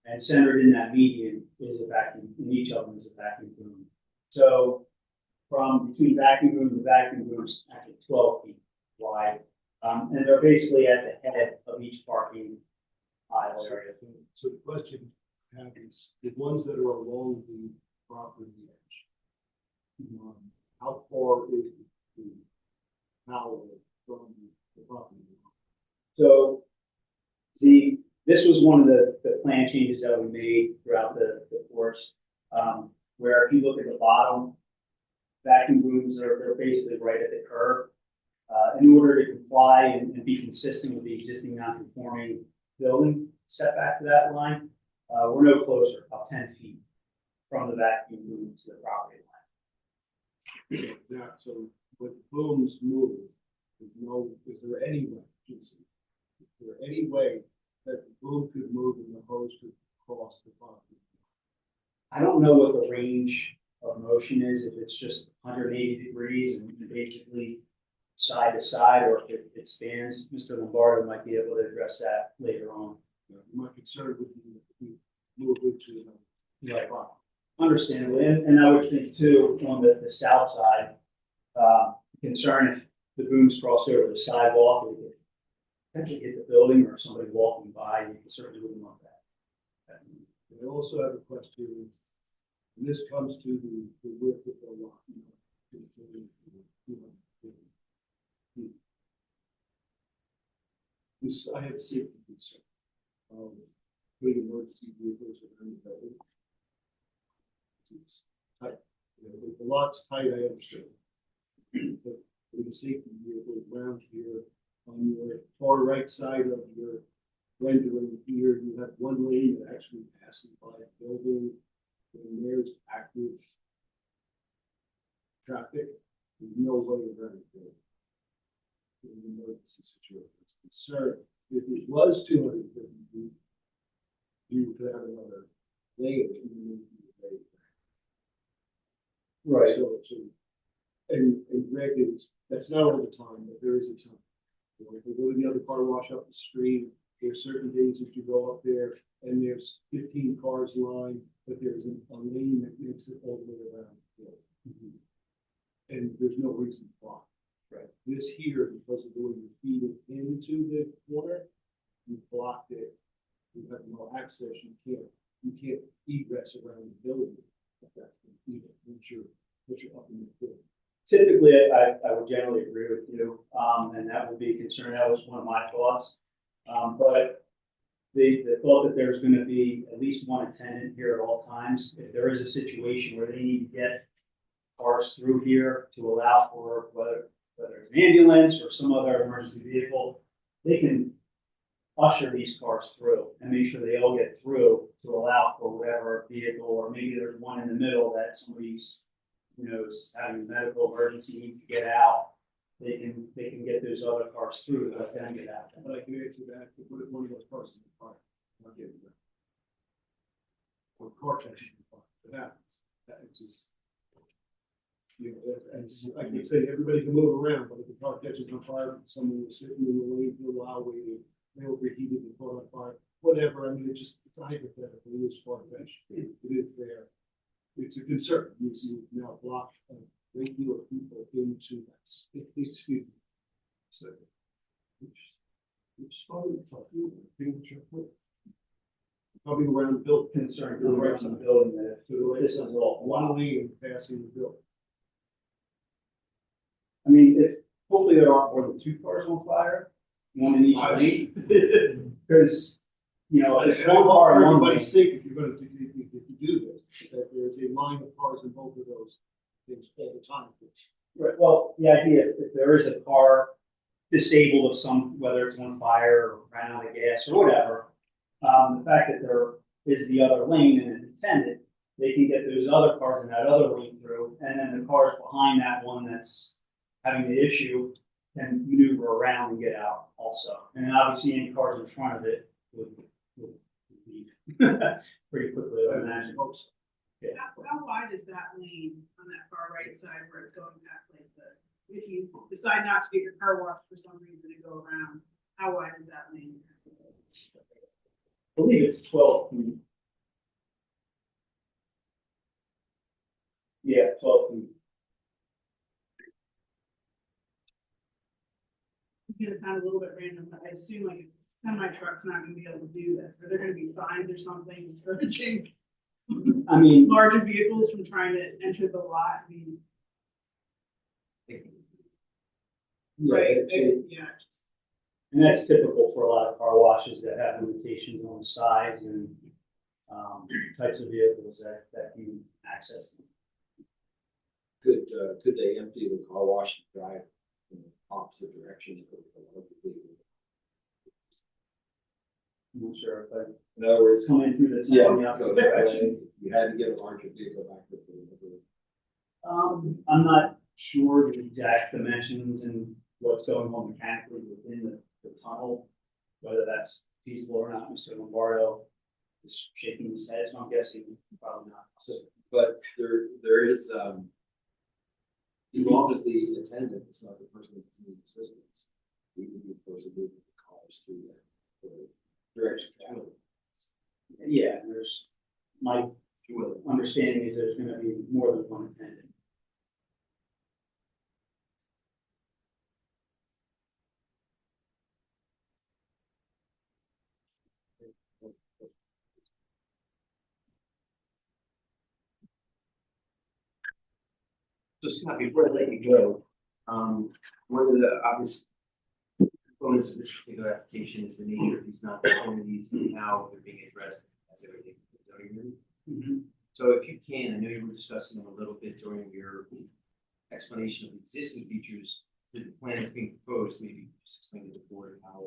And centered in that median is a vacuum, in each of them is a vacuum room. So from between vacuum room and vacuum room is actually 12 feet wide. And they're basically at the head of each parking aisle area. So the question I have is, the ones that are along the property edge, how far is the tower from the property line? So this was one of the plan changes that we made throughout the course, where if you look at the bottom, vacuum rooms they're basically right at the curb. In order to comply and be consistent with the existing non-conforming building setback to that line, we're no closer, about 10 feet from the vacuum room to the property line. Now, so when booms move, is there any way, is there any way that the boom could move and the hose could cross the property? I don't know what the range of motion is, if it's just 180 degrees and basically side to side, or if it spans. Mr. Lombardo might be able to address that later on. My concern would be if we move it to the Right. Understandably, and I would think too, on the south side, concern if the booms crossed over the sidewalk, it could potentially hit the building or somebody walking by, you certainly wouldn't want that. I also have a question, and this comes to the width of the lot. This, I have a safety concern. Putting emergency vehicles around the building. It's tight. If the lot's tight, I understand. But with a safety vehicle around here, on your far right side of your rendering here, you have one lane that actually passes by a building, and there's active traffic. There's no way around it. In an emergency situation, concern if it was 250 feet, you could have another lane. Right. So and granted, that's not all the time, but there is a time. If we go to the other car wash up the street, there's certain days that you go up there and there's 15 cars lined, but there's a lane that makes it all the way around the field. And there's no reason to block. Right. This here, because of the way you feed it into the water, you blocked it. You have no access. You can't egress around the building. Once you're up in the field. Typically, I would generally agree with you, and that would be a concern. That was one of my thoughts. But the thought that there's going to be at least one attendant here at all times, if there is a situation where they need to get cars through here to allow for whether it's an ambulance or some other emergency vehicle, they can usher these cars through and make sure they all get through to allow for whatever vehicle, or maybe there's one in the middle that somebody's, having a medical emergency, needs to get out. They can get those other cars through, let them get out. But I can answer that, to put one of those cars in the park, not getting that. Or car catching in the park, it happens. That just, and I can say everybody can move around, but if the car catches on fire, someone was sitting in the lane for a while waiting, they overheated and caught on fire, whatever. I mean, it's a hypothetical, it is far-fetched, it is there. It's a concern. You now block a great deal of people into that. Excuse me. So, which started coming around the building. Concerned with the rights of the building that this is all One lane passing the building. I mean, hopefully there aren't more than 2 cars on fire, one in each lane. Because, if one car in one lane. Everybody's safe if you're going to do this, that there's a line of cars in both of those things all the time. Right. Well, the idea, if there is a car disabled of some, whether it's on fire or ran out of gas or whatever, the fact that there is the other lane and an attendant, they can get those other cars in that other lane through, and then the cars behind that one that's having the issue can maneuver around and get out also. And then obviously any cars in front of it would leave pretty quickly, I imagine. How wide is that lane on that far right side where it's going past like if you decide not to get your car washed for some reason and go around, how wide is that lane? I believe it's 12 feet. Yeah, 12 feet. It's gonna sound a little bit random, but I assume like a semi truck's not gonna be able to do this. Are there gonna be signs or something discouraging I mean, larger vehicles from trying to enter the lot? I mean, right, yeah. and that's typical for a lot of car washes that have limitations on the sides and types of vehicles that can access them. Could they empty the car wash and drive in the opposite direction? I'm not sure, but In other words, it's coming through the yeah, town on the opposite go that direction. way. You had to get a larger vehicle back with the. I'm not sure the exact dimensions and what's going on mechanically within the tunnel, whether that's feasible or not. Mr. Lombardo is shaking his head, so I'm guessing probably not. So, But there is, as long as the attendant is not the person that's needing assistance, we can be forced to move the cars through that direction. yeah, there's my understanding is there's going to be more than one attendant. So Scott, before I let you go, one of the obvious components of this particular application is the nature of these non-conformities and how they're being addressed as they relate to the zoning review. So if you can, I know you were discussing them a little bit during your explanation of the existing features, the plan that's being proposed, maybe just explain to the board how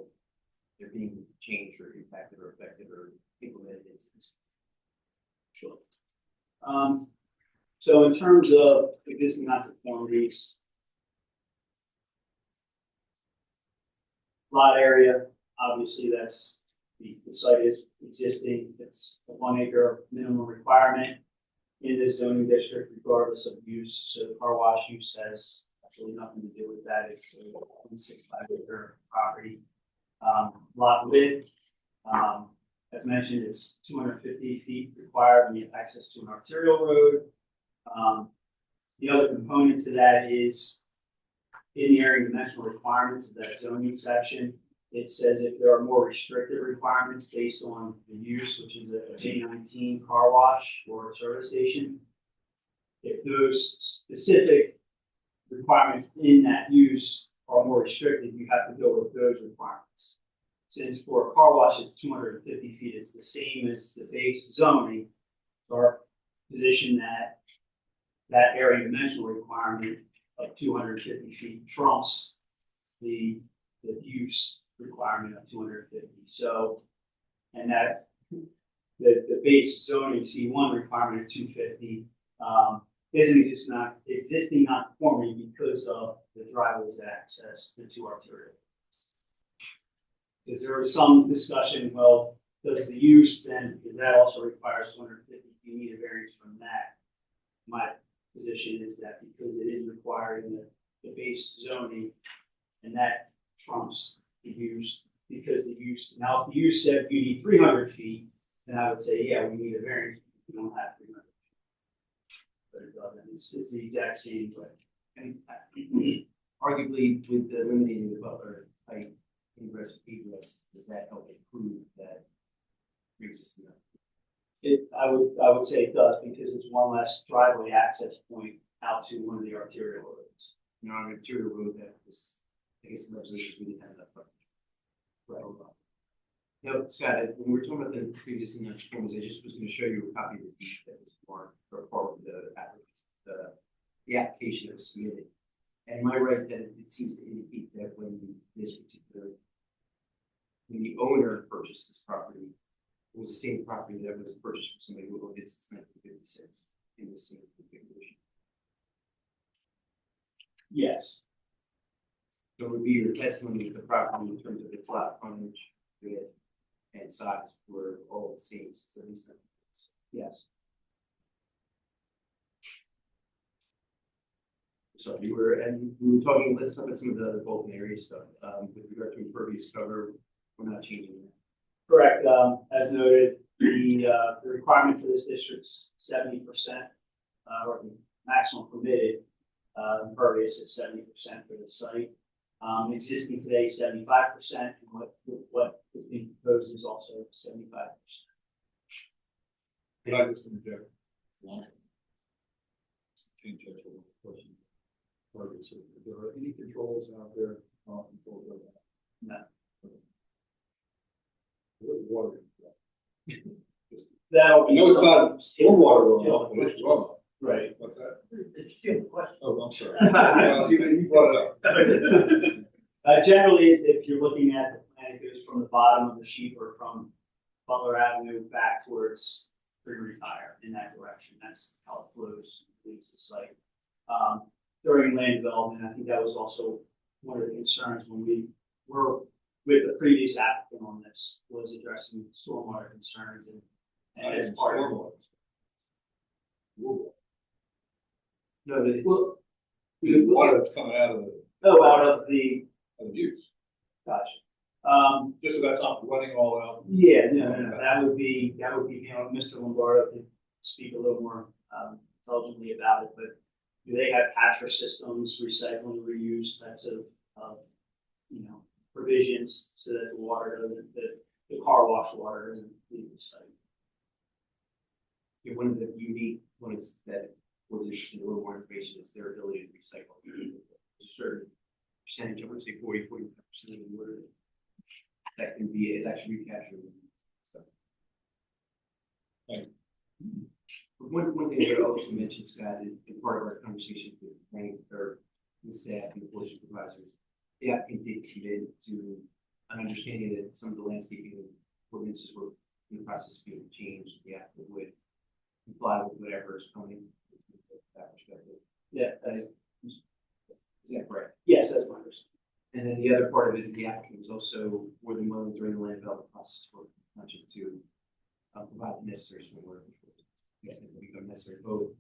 they're being changed or impacted or affected or implemented into this. Sure. So in terms of existing nonconformities, lot area, obviously that's the site is existing. It's a 1 acre minimum requirement in this zoning district regardless of use. So the car wash use has absolutely nothing to do with that. It's a 1.65 acre property. Lot width, as mentioned, it's 250 feet required when you have access to an arterial road. The other component to that is in the area dimensional requirements of that zoning section. It says if there are more restricted requirements based on the use, which is a J19 car wash or a service station, if those specific requirements in that use are more restricted, you have to go with those requirements. Since for a car wash it's 250 feet, it's the same as the base zoning. Our position that area dimensional requirement of 250 feet trumps the use requirement of 250. So, and that the base zoning C1 requirement of 250 isn't just not existing non-conformity because of the driveways that access the two arterial. Because there was some discussion, well, does the use then, because that also requires 250, you need a variance from that. My position is that because it is required in the base zoning, and that trumps the use, because the use, now if the use said you need 300 feet, then I would say, yeah, we need a variance, we don't have 300 feet. But it doesn't, it's the exact same way. And arguably, with the eliminating the butler height ingress egress, does that help improve that pre-existing? I would say it does, because it's one less driveway access point out to one of the arterial roads. You know, on an arterial road that was, I guess, the legislation we didn't have that frontage. Right. Now, Scott, when we were talking about the pre-existing non-conformities, I just was going to show you a copy of the deed that was part of the application that was submitted. And am I right that it seems to indicate that when the owner purchased this property, it was the same property that was purchased from somebody who owned it since 1956 in the same configuration? Yes. So it would be your testimony of the property in terms of its lot frontage, width, and size were all the same, so at least. Yes. So we were talking, let's look at some of the other bulk area stuff, with regard to impervious cover, we're not changing that. Correct. As noted, the requirement for this district's 70%, or the maximum permitted, impervious is 70% for the site. Existing today, 75%, and what is being proposed is also 75%. Could I just interject? Change actual question. Targets, if there are any controls out there, controls like that? No. What is water? That'll I be know it's not stormwater Yeah. runoff, but it's runoff. right. What's that? It's still a question. Oh, I'm sorry. Well, he brought it up. Generally, if you're looking at the plan, it goes from the bottom of the sheet or from Butler Avenue back towards Retire in that direction. That's how it flows, leaves the site. During land development, I think that was also one of the concerns when we were with the previous applicant on this, was addressing stormwater concerns and as part of. No, but it's, Well, The water that's coming out of out of the, the use. gotcha. Just so that's not running all out. Yeah, no, that would be, Mr. Lombardo can speak a little more, intelligently about it, but do they have patcher systems, recycling, reuse types of, provisions so that the water doesn't, the car wash water doesn't leave the site? one of the unique points that was interested in a little more information is their ability to recycle. There's a certain percentage, I would say 40, 45% of the water that can be, is actually recaptured. So. Thank One thing I would also mention, Scott, in part of our conversation with Frank or the staff and the board supervisors, the applicant did commit to an understanding that some of the landscaping ordinances were in the process of being changed. The applicant would comply with whatever is coming from that perspective. Yeah, Is that correct? yes, that's my understanding. And then the other part of it, the applicant was also more than willing during the land development process for the township to provide the necessary stormwater control. Yes, it will become necessary both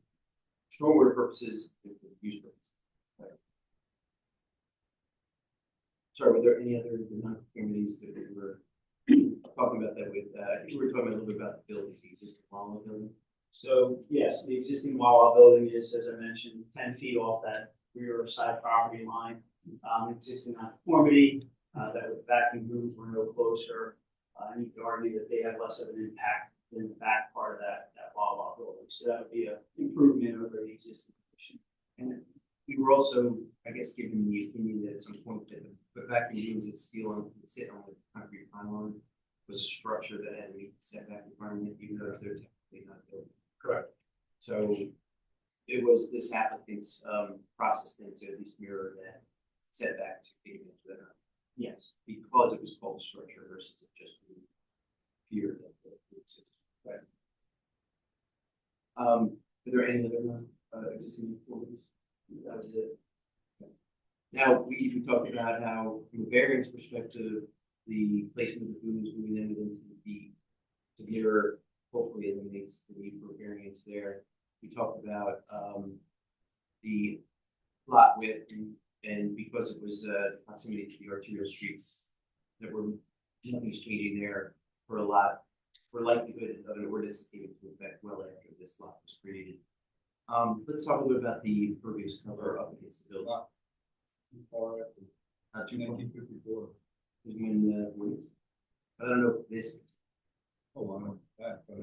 stormwater purposes and for use purposes. Right. Sorry, were there any other non-conformities that we were talking about that with? I think we were talking a little bit about the building, the existing Wawa building. So yes, the existing Wawa building is, as I mentioned, 10 feet off that rear side property line. Existing nonconformity, that with vacuum rooms were no closer. You could argue that they have less of an impact than the back part of that Wawa building. So that would be an improvement over the existing condition. And we were also, I guess, given the opinion that at some point that the vacuum rooms that sit on the concrete pylon was a structure that had to meet the setback requirement, even though they're technically not built. Correct. So it was this applicant's process then to at least mirror that setback to take advantage of that. Yes. Because it was called a structure versus it just being fear that it exists. Right. Are there any other existing buildings? That was it. Okay. Now we talked about how, from a variance perspective, the placement of the booms moving them into the mirror hopefully eliminates the need for variance there. We talked about the lot width and because it was proximity to the arterial streets, nothing's changing there for a lot, for likelihood of an ordinance that came into effect well after this lot was created. Let's talk a little bit about the impervious cover up against the building. Not too 1954. is when the ordinance. I don't know if this. Oh, I know that, but I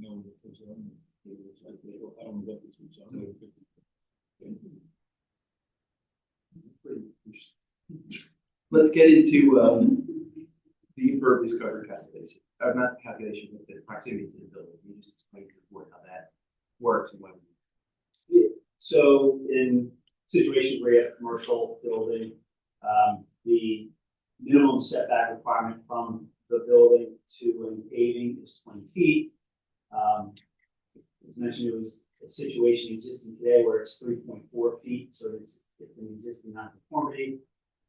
know it was on. I don't know what this was on. Let's get into the impervious cover calculation. Not the calculation, but the proximity to the building. You just explain to the board how that works and what. So in situations where you have a commercial building, the minimum setback requirement from the building to an paving is 20 feet. As mentioned, it was a situation existing today where it's 3.4 feet, so it's an existing nonconformity.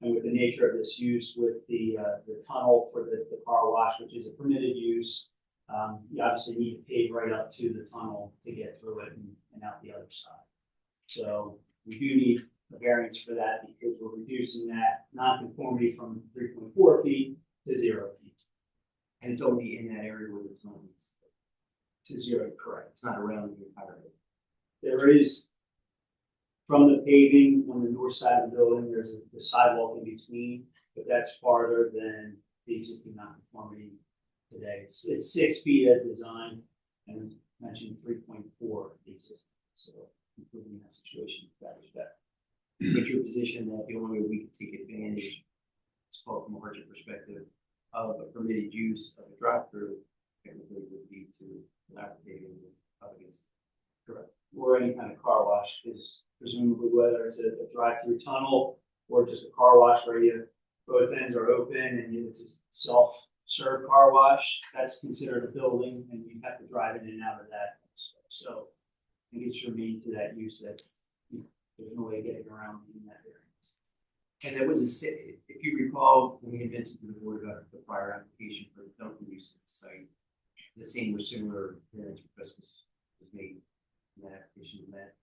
And with the nature of this use with the tunnel for the car wash, which is a permitted use, you obviously need to pave right up to the tunnel to get through it and out the other side. So we do need a variance for that because we're reducing that nonconformity from 3.4 feet to 0 feet. And it's only in that area where the tunnel is. To 0, correct. It's not around the entire area. There is, from the paving on the north side of the building, there's the sidewalk in between, but that's farther than the existing nonconformity today. It's 6 feet as designed, and mentioned 3.4 the existing, so improving that situation in that respect. But your position that the only way we can take advantage, it's called from a hardship perspective, of a permitted use of a drive-through, technically would be to allow paving up against. Correct. Or any kind of car wash is presumably whether it's a drive-through tunnel or just a car wash where you both ends are open and it's a self-serve car wash, that's considered a building and you have to drive in and out of that. So I think it's remained to that use that there's no way of getting around in that area. And there was if you recall, when we had mentioned to the board about the prior application for the dumping use of the site, the same or similar variance request was made in that application,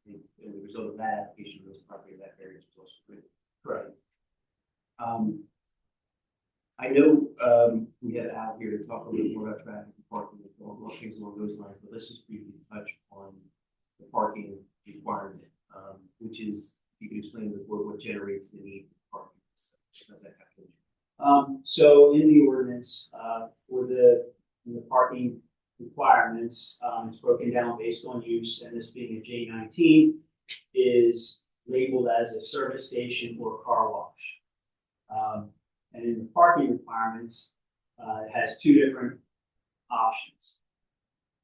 and the result of that application was property of that variance was also granted. Correct. I know we have Al here to talk a little more about traffic and parking and all things along those lines, but let's just briefly touch on the parking requirement, which is, if you can explain to the board what generates the need for parking. So, how's that calculation? So in the ordinance, for the parking requirements, it's broken down based on use, and this being a J19 is labeled as a service station or car wash. And in the parking requirements, it has two different options.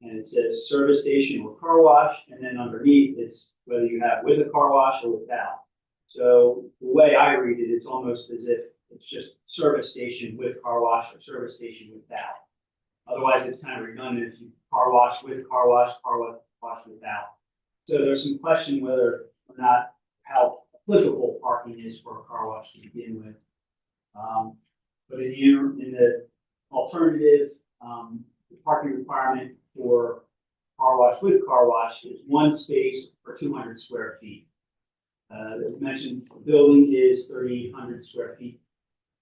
And it says service station or car wash, and then underneath it's whether you have with a car wash or without. So the way I read it, it's almost as if it's just service station with car wash or service station without. Otherwise, it's kind of redundant if you car wash with car wash without. So there's some question whether or not how applicable parking is for a car wash to begin with. But in the alternative, the parking requirement for car wash with car wash is one space for 200 square feet. As mentioned, the building is 3,800 square feet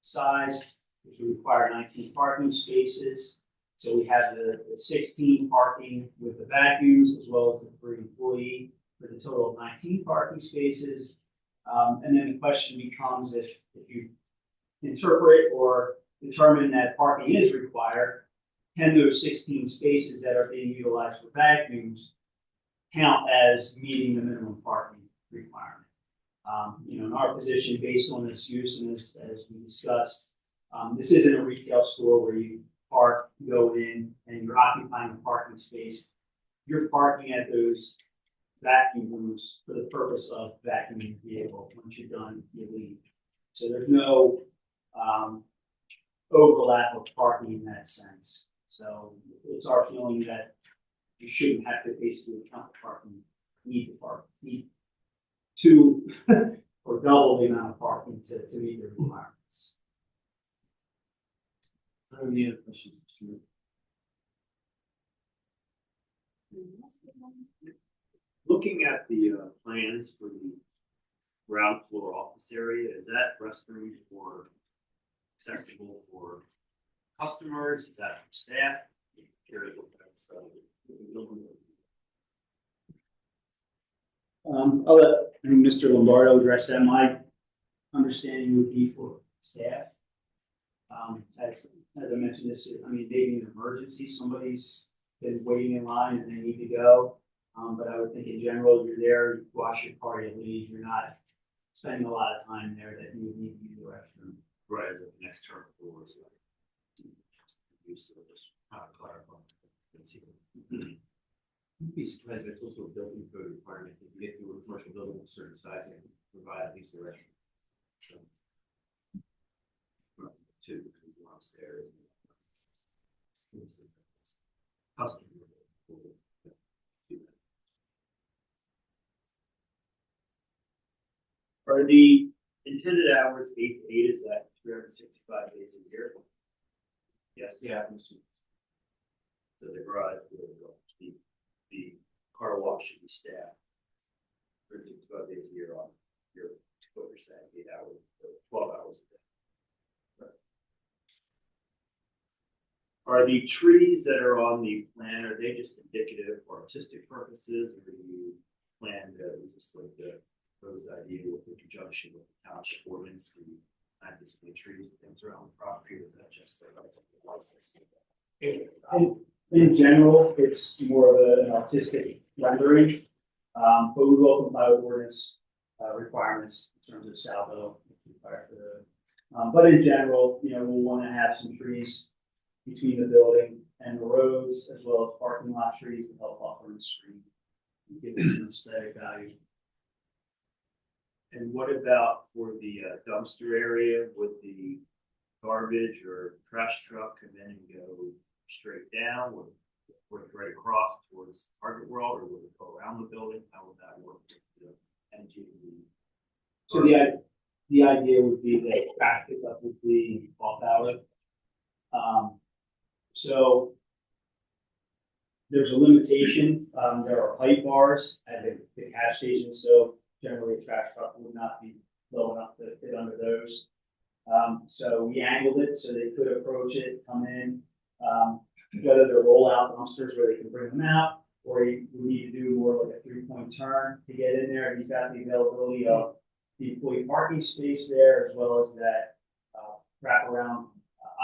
size, which would require 19 parking spaces. So we have the 16 parking with the vacuums as well as the 3 employee for the total of 19 parking spaces. And then the question becomes if you interpret or determine that parking is required, can those 16 spaces that are being utilized for vacuums count as meeting the minimum parking requirement? In our position, based on this use and as we discussed, this isn't a retail store where you park, go in, and you're occupying a parking space. You're parking at those vacuum rooms for the purpose of vacuuming the vehicle. Once you're done, you leave. So there's no overlap of parking in that sense. So it's our feeling that you shouldn't have to basically count the parking, need two or double the amount of parking to meet the requirements. Any other questions? Looking at the plans for the ground floor office area, is that restroom for accessible for customers? Is that for staff? Curious what that's, I'll let Mr. Lombardo address that. My understanding would be for staff. As I mentioned, maybe an emergency, somebody's been waiting in line and they need to go. But I would think in general, you're there, you wash your car, you leave, you're not spending a lot of time there that you would need to use the restroom. right as an external doors? Use of just clarify. Let's see. You'd be surprised, that's also a building code requirement. If you get to a commercial building of a certain size, they provide at least the restroom. So, To go upstairs. Customer. Are the intended hours, 8 to 8, is that 365 days a year? Yes. Yeah. So the garage, the car wash should be staffed 365 days a year on your, what you're saying, 8 hours, 12 hours a day. Are the trees that are on the plan, are they just indicative for artistic purposes, or do you plan that, is this like the proposed idea with the conjunction with the township ordinance, to plant display trees and things around the property, or is that just like a license? In general, it's more of an artistic rendering, but we will comply with ordinance requirements in terms of salvo. But in general, you know, we'll want to have some trees between the building and the roads, as well as parking lot trees to help buffer and screen, and give it some aesthetic value. And what about for the dumpster area? Would the garbage or trash truck come in and go straight down, would it right across towards Target World, or would it go around the building? How would that work? So the idea would be that trash pickup would be off hour. So there's a limitation. There are height bars at the cash station, so generally a trash truck would not be low enough to fit under those. So we angled it so they could approach it, come in, whether they're rollout dumpsters where they can bring them out, or we need to do more like a 3-point turn to get in there. He's got the availability of the employee parking space there, as well as that wraparound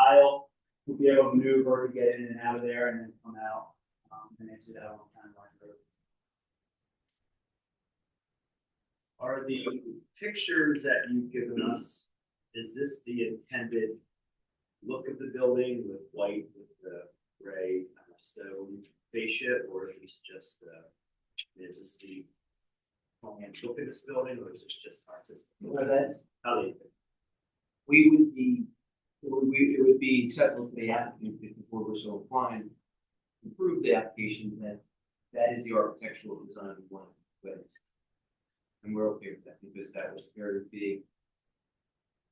aisle. We'll be able to maneuver to get in and out of there and then come out and exit out on County Line Road. Are the pictures that you've given us, is this the intended look of the building with white with the gray stone fascia, or is this just is this the look at this building, or is this just artistic? Well, that's- How do you think? We would be, it would be acceptable to the applicant if the board were so inclined to approve the application that is the architectural design we want with. And we're okay with that because that was a very big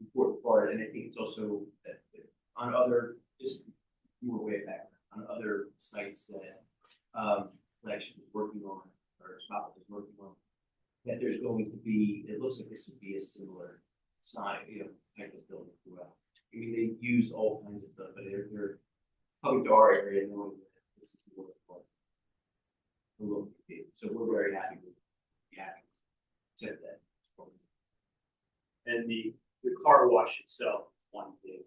important part, and I think it's also that on other, just more way back, on other sites that Flexion is working on, or Scott is working on, that there's going to be, it looks like this would be a similar sign, type of building throughout. I mean, they use all kinds of stuff, but they're coming to our area knowing that this is the work for the look. So we're very happy with said that. And the car wash itself, one thing.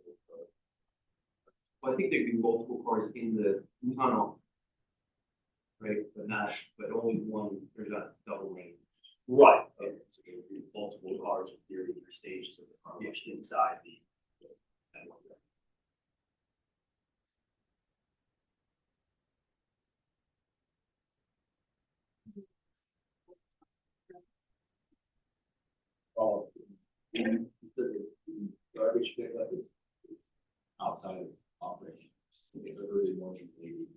Well, I think there'd be multiple cars in the tunnel, right? But only one. There's a double lane. Right. Okay. So there would be multiple cars with their stages of the car wash inside the. Oh, and the garbage pickup is outside of operation. It's a really morning lady.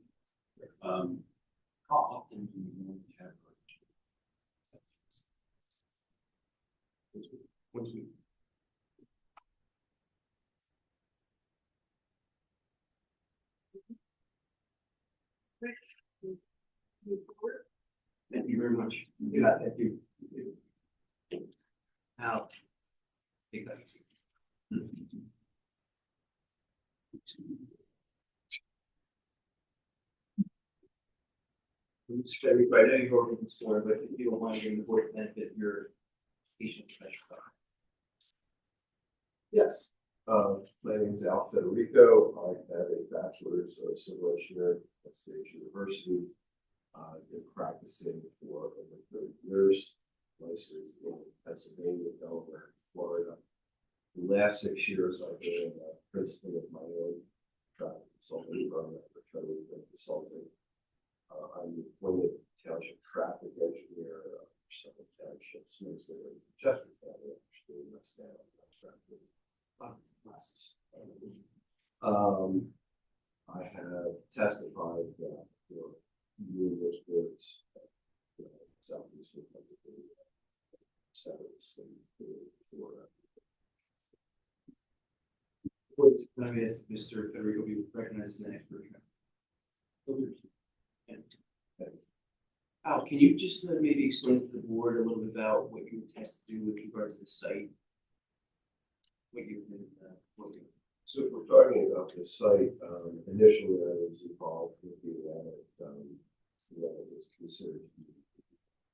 How often do you want to have garbage? Once we. Thank you very much. Yeah, thank you. Now, take that seat. Everybody, I know you've already been the story, but if you don't mind giving the board benefit your patient special. Yes, my name is Al Federico. I have a bachelor's of civil engineering at State University. Been practicing for over 30 years, licensed in Pennsylvania, Delaware, Florida. The last 6 years I've been a principal of my own traffic consulting firm at Fraternity Consulting. I'm appointed township traffic engineer for several townships, mostly in Chester County, actually, that's now traffic classes. I have testified that for numerous boards, southeastern Pennsylvania, settles and for. What's, let me ask Mr. Federico, be recognized as an expert. Al, can you just maybe explain to the board a little bit about what you intend to do with regard to the site? What you've been working on? So if we're talking about the site, initially I was involved with the, that was considered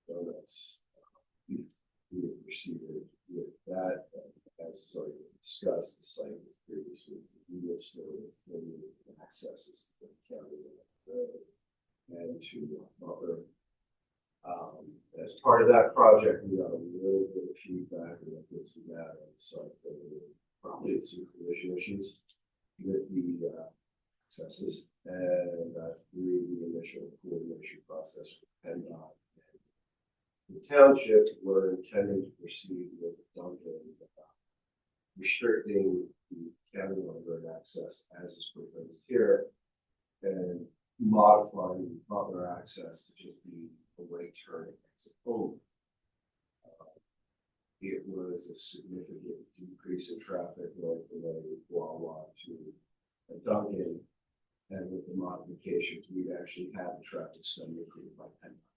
donuts. We proceeded with that, as sort of discussed, the site was previously restored when accesses to the county and to Butler. As part of that project, we got a little bit of feedback and this and that, and so probably some collision issues with the accesses, and through the initial coordination process with PennDOT. The township were intending to proceed with Duncan, restricting the county line road access as is proposed here, and modifying Butler access to just be a right turn exit only. It was a significant decrease in traffic going from a Wawa to a Duncan, and with the modifications, we've actually had the traffic study approved by PennDOT.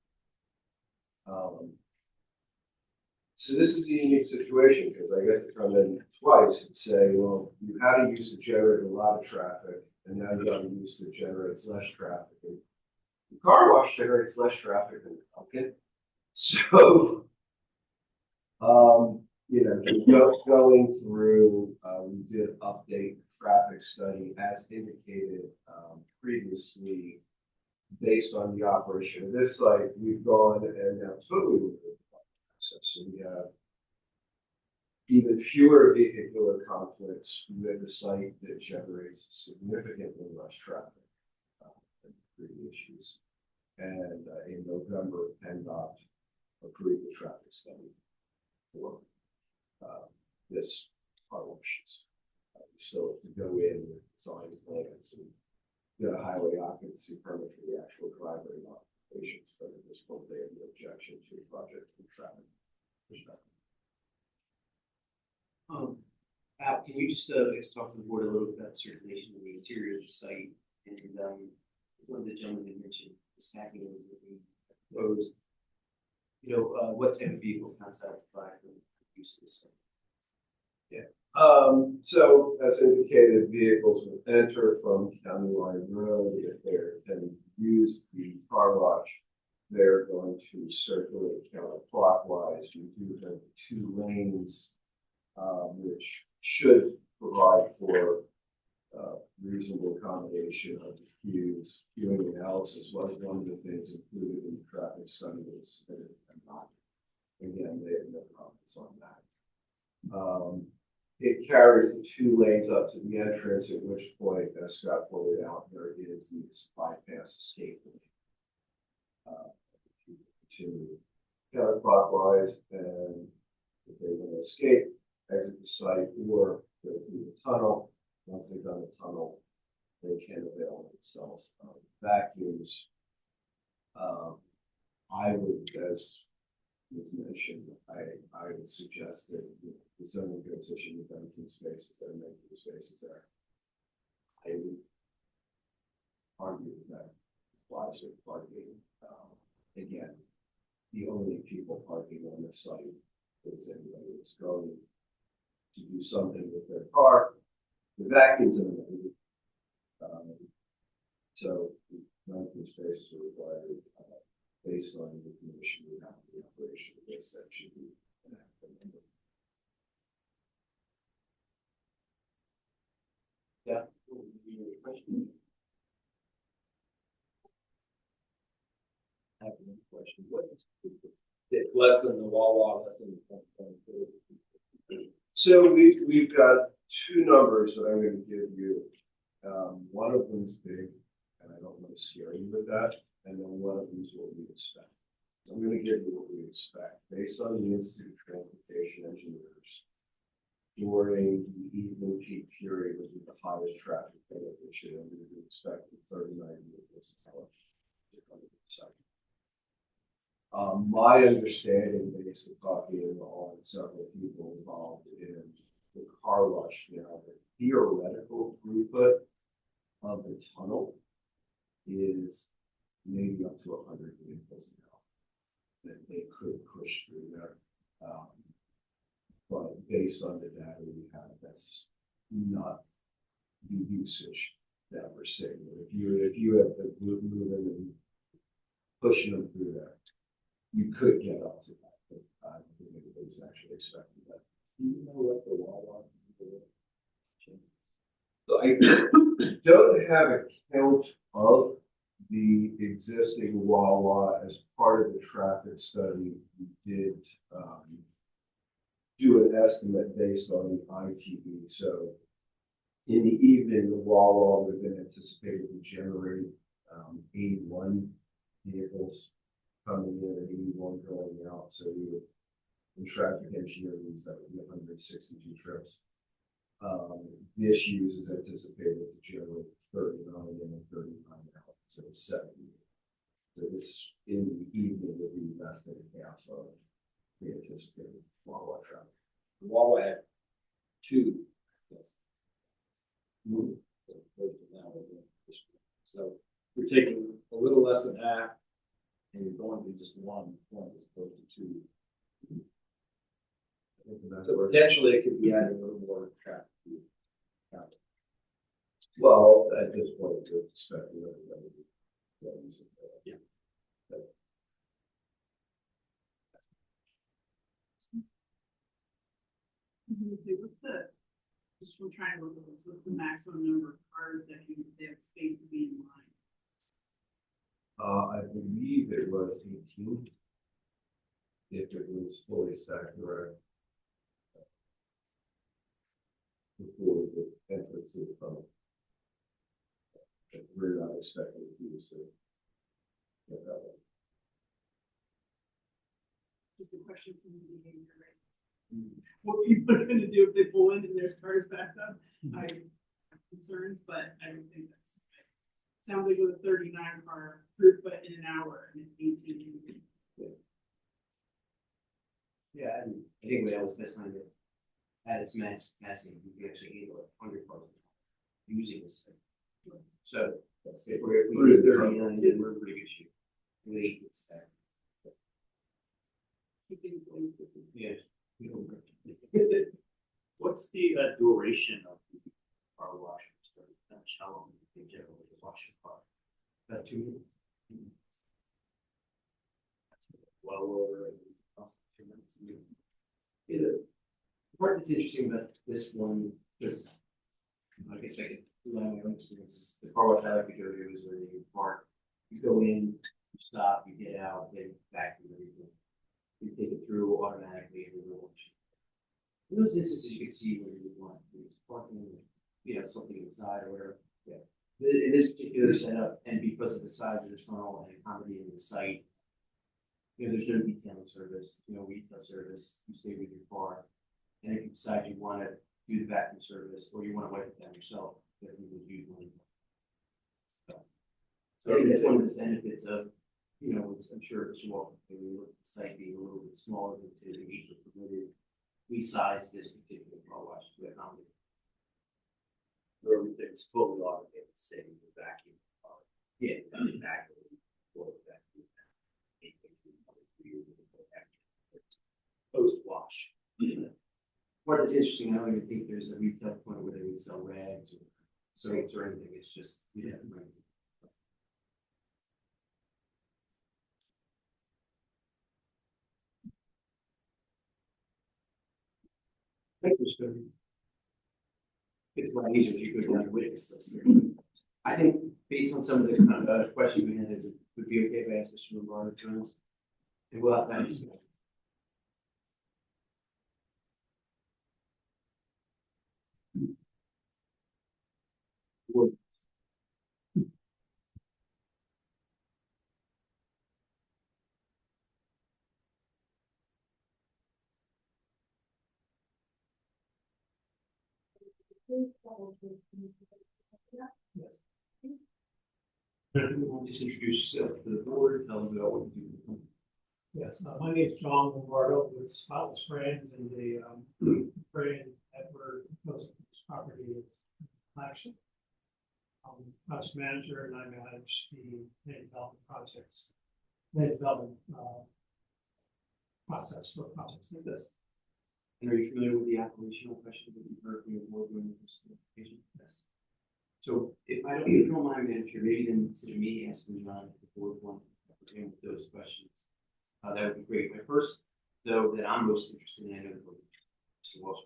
So this is a unique situation because I get to come in twice and say, well, you had to use to generate a lot of traffic, and now you got to use that generates less traffic. And the car wash generates less traffic than Duncan. So, going through, we did update the traffic study as indicated previously. Based on the operation of this site, we've gone and now totally removed access. So we have even fewer vehicular conflicts with the site that generates significantly less traffic than previous issues. And in November, PennDOT approved the traffic study for this car washes. So if we go in with design plans and get a highway occupancy permit for the actual driveway modifications, but at this point they have no objection to the project from traffic perspective. Al, can you just talk to the board a little bit about the circulation of the interior of the site? And one of the gentlemen mentioned the stacking areas that we proposed. What type of vehicles can satisfy for the use of the site? Yeah. So as indicated, vehicles will enter from County Line Road. If they're intending to use the car wash, they're going to circulate counterclockwise. We do have 2 lanes, which should provide for reasonable accommodation of the queues. Queuing analysis was one of the things included in the traffic study that was submitted and not. Again, they have no comments on that. It carries the 2 lanes up to the entrance, at which point, as Scott pointed out, there is this bypass escape lane. To counterclockwise, and if they want to escape, exit the site, or go through the tunnel. Once they've done the tunnel, they can avail themselves of vacuums. I would, as was mentioned, I would suggest that the zoning goes issue with 17 spaces that are making the spaces there. I would argue that applies with parking. Again, the only people parking on this site is anybody who's going to do something with their car. The vacuums in the so 19 spaces are required based on the information we have for the operation of this that should be an active number. Yeah. I have one question. What is it less than the Wawa, less than the So we've got 2 numbers that I'm going to give you. One of them is big, and I don't want to scare you with that. And then one of them is what we expect. So I'm going to give you what we expect based on the Institute of Transportation Engineers. During the evening peak period, which is the highest traffic day of this year, we would expect 39 vehicles to come to the site. My understanding, based on talking on several people involved in the car wash now, the theoretical throughput of the tunnel is maybe up to 100 vehicles now that they could push through there. But based on the data we have, that's not the usage that we're seeing. If you have the group moving and pushing them through there, you could get up to that, but I don't think anybody's actually expecting that. Do you know what the Wawa? So I don't have a count of the existing Wawa as part of the traffic study. We did do an estimate based on the ITV. So in the evening, the Wawa would have been anticipated to generate 81 vehicles coming in and 81 going out. So we would, in traffic engineering, that would be 162 trips. This use is anticipated to generate 39 and 39 out, so 70. So this in the evening would be less than half of the anticipated Wawa traffic. Wawa had two. So you're taking a little less than half, and you're going to just one point as opposed to two. So potentially it could be adding a little more traffic. Well, at this point, we're expecting everybody to use it. Yeah. What's the, just from trying to look at this, what's the maximum number of cars that they have space to be in line? I believe it was 18. If it was fully stacked correct. Before the entrance to the tunnel. We're not expecting to use it. Get that one. Just a question from the behavior, right? What people are gonna do if they pull in and there's cars backed up, I have concerns, but I don't think that's. Sounds like with a 39 car throughput in an hour and 18. Yeah, and I think when I was this kind of at its max capacity, we can actually handle 100 cars using this thing. So if we're at 39, then we're in pretty good shape. With 8 stack. Yeah. What's the duration of the car wash? How long do they generally wash a car? About 2 minutes. Well over 2 minutes. Yeah, the part that's interesting about this one, because I guess I could rely on my own experiences. The car wash I like to go to is where you park, you go in, you stop, you get out, then back to everything. You take it through automatically and we'll watch. In those instances, you can see where you want to parking, something inside or whatever. Yeah. In this particular setup, and because of the size of the tunnel and accommodating the site, there's no detailing service, no retail service. You stay with your car, and if you decide you want to do the vacuum service or you want to wipe it down yourself, then you would use one. So I think that's one of the benefits of, I'm sure it's well, when we look at the site being a little bit smaller than say the acre permitted, we size this particular car wash to accommodate. Where everything's totally automated, say the vacuum. Yeah, Vacuum. Or vacuum. Post wash. Part that's interesting, I don't even think there's a retail point where they would sell rags or soaps or anything. It's just, right. It's a lot easier if you go down the witness list. I think based on some of the questions we had, it would be okay if I asked this from our attorneys. And we'll have that. Yes. Just introduce yourself to the board, tell them about what you do. Yes, my name is John Lombardo with Spotless Brands and the brand that we're proposing for this property is Flagship. Project manager and I manage the land development projects, land development process for projects like this. And are you familiar with the operational questions that you've heard from your board during this presentation? Yes. So if you don't mind, manager, maybe then consider me asking John if the board want to pertain with those questions. That would be great. My first, though, that I'm most interested in, I know that Mr. Walsh,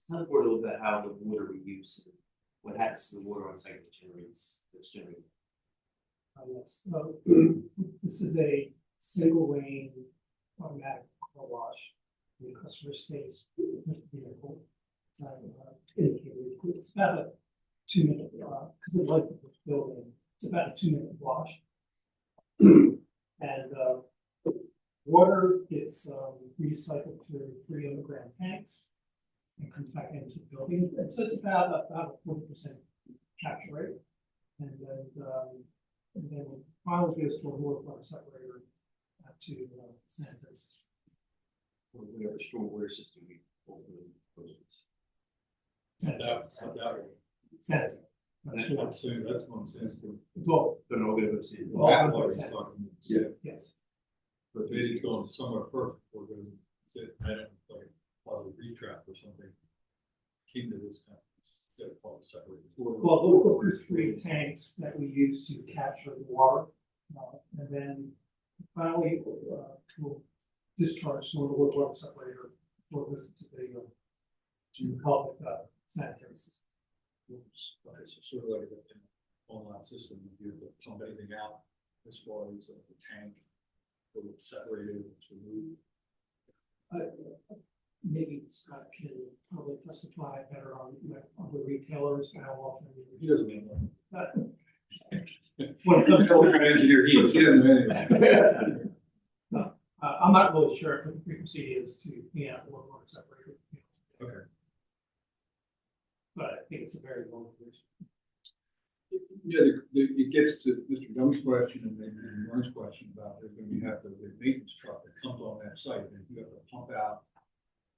tell the board a little bit how the water reuse and what happens to the water on site that's generated. Yes, so this is a single lane automatic car wash. The customer stays with the vehicle. Indicated, it's about a 2-minute, because of the length of the building, it's about a 2-minute wash. And water is recycled through 3 underground tanks and comes back into the building. And so it's about a 40% capture rate. And then finally goes to a water separator to sanitary system. Or whatever stormwater system we ultimately propose. Sanitary. That's what I'm saying. It's all. But all good with it. all That under water is sanitary. talking, yeah, Yes. but maybe it's going somewhere first before going to sit, I don't know, like, probably retrap or something. Keep it as kind of, probably separate. Well, those are 3 tanks that we use to capture the water. And then finally, we'll discharge some of the water separator for this to the to help sanitary system. Okay, so sort of like an online system, you have to pump anything out as far as the tank, or separated, it's removed. Maybe Scott can probably testify better on the retailers, how often. He doesn't mean But that. when it comes to, Engineer, he doesn't know anything. I'm not really sure what the frequency is to clean out the water separator. Okay. But I think it's a very long duration. Yeah, it gets to Mr. Young's question and maybe Warren's question about there's gonna be the maintenance truck that comes on that site, and you have to pump out,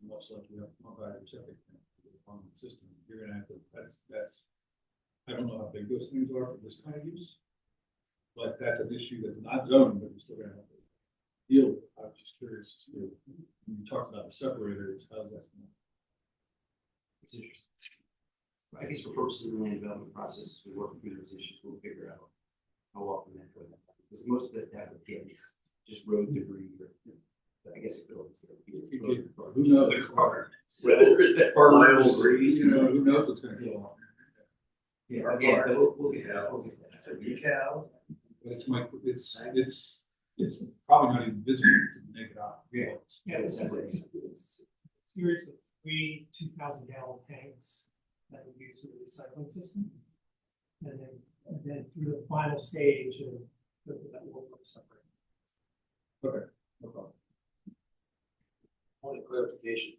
much like you have to pump out your septic tank for the pumping system, you're gonna have to, that's, I don't know how big those things are for this kind of use. But that's an issue that's not zoning, but you're still gonna have to deal with. I was just curious, when you talk about the separators, how's that? It's interesting. I guess for purposes of the land development process, we work through those issues, we'll figure out how often that goes. Because most of it has a is just road debris, or, I guess it goes. Who knows? The car. Thermal grease. You know, who knows what's gonna go on? Yeah, we'll get that. We'll get that. Decals. But it's probably not even visible to the naked eye. Yeah. Yeah, it's a series of 3 2,000-gallon tanks that we use in the recycling system. And then through the final stage of that water separator. Okay, no problem. Point of clarification,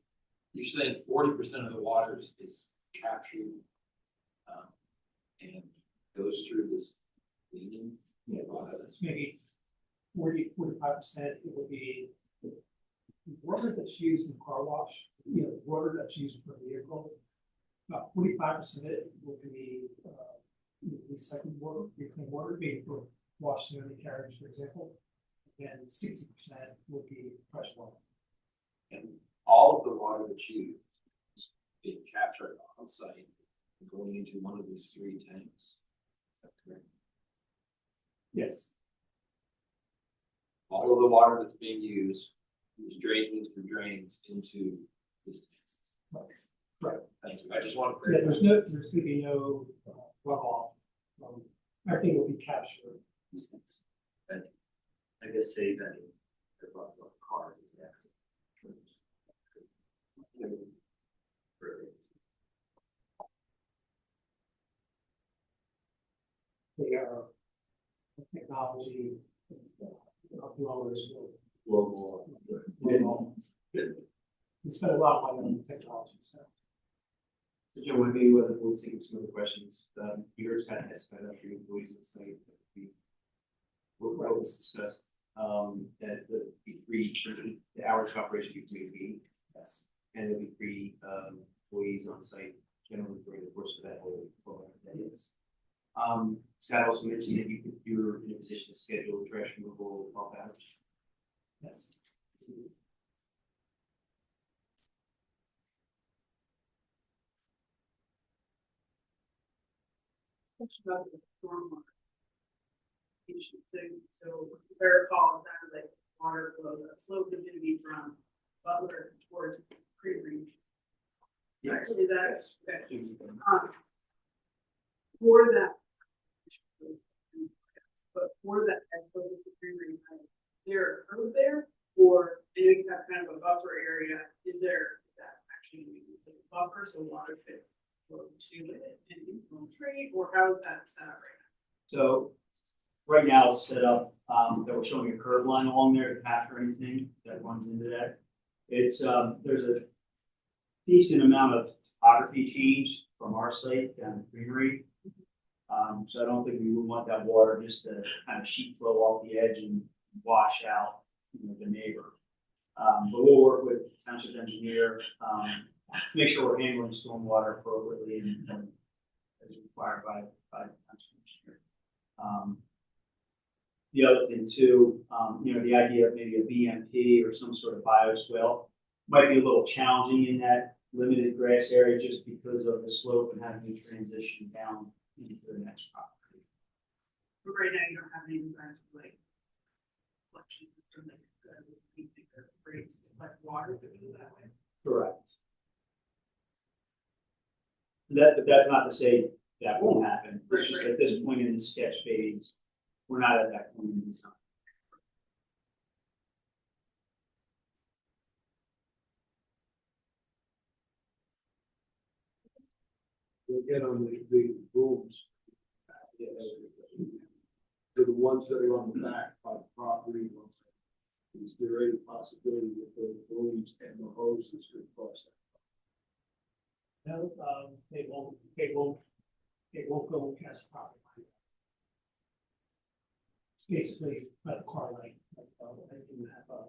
you're saying 40% of the water is captured and goes through this cleaning process? It's maybe 45%. It will be the water that's used in car wash, water that's used for vehicle. About 45% of it will be recycled water, reclaimed water, being for washing the carriage, for example. And 60% will be fresh water. And all of the water that's used is being captured on site and going into one of these 3 tanks. Is that correct? Yes. All of the water that's being used is drained through drains into this tank. Right. Thank you. I just want to Yeah, clarify. there's going to be no runoff. Everything will be captured. These things. I guess say that it runs on cars is an accident. They are technology. Blowers will. We spend a lot of money on technology, so. So Joe, maybe we'll take some other questions. You heard kind of testified about your employees and stuff. What was discussed? That the the hours of operation be 3 p.m. Yes. And there'll be three, employees on site generally during the course of that whole 12-hour day. Yes. Scott also mentioned that you're in a position to schedule trash removal 12 hours. Yes. Question about the stormwater issue thing. So if I recall, it sounded like water flow, the slope is gonna be from Butler towards Creamery. Yes. Is that, Yes. okay. For that. But for that, as opposed to Creamery, is there a curb there? Or do you have kind of a buffer area? Is there that actually a buffer so water could flow to it and infiltrate, or how is that set up right So right now it's set up, that we're showing a curb line along there to capture anything that runs into that. It's, there's a decent amount of topography change from our site down to Creamery. So I don't think we would want that water just to kind of sheet flow off the edge and wash out, the neighbor. But we'll work with the township engineer, to make sure we're handling stormwater appropriately and as required by the township engineer. The other thing too, the idea of maybe a BMP or some sort of bioswale might be a little challenging in that limited grass area just because of the slope and having to transition down into the next property. now? But right now, you don't have any design to like collection system that you think that breaks like water to do that way. Correct. But that's not to say that won't happen. It's just at this point in the sketch phase, we're not at that point in the design. Again, on the booms. They're the ones that are on the back by the property. Is there any possibility that those booms and the hoses could cross that? No, they won't go past the property line. It's basically by the car line, like, they can have,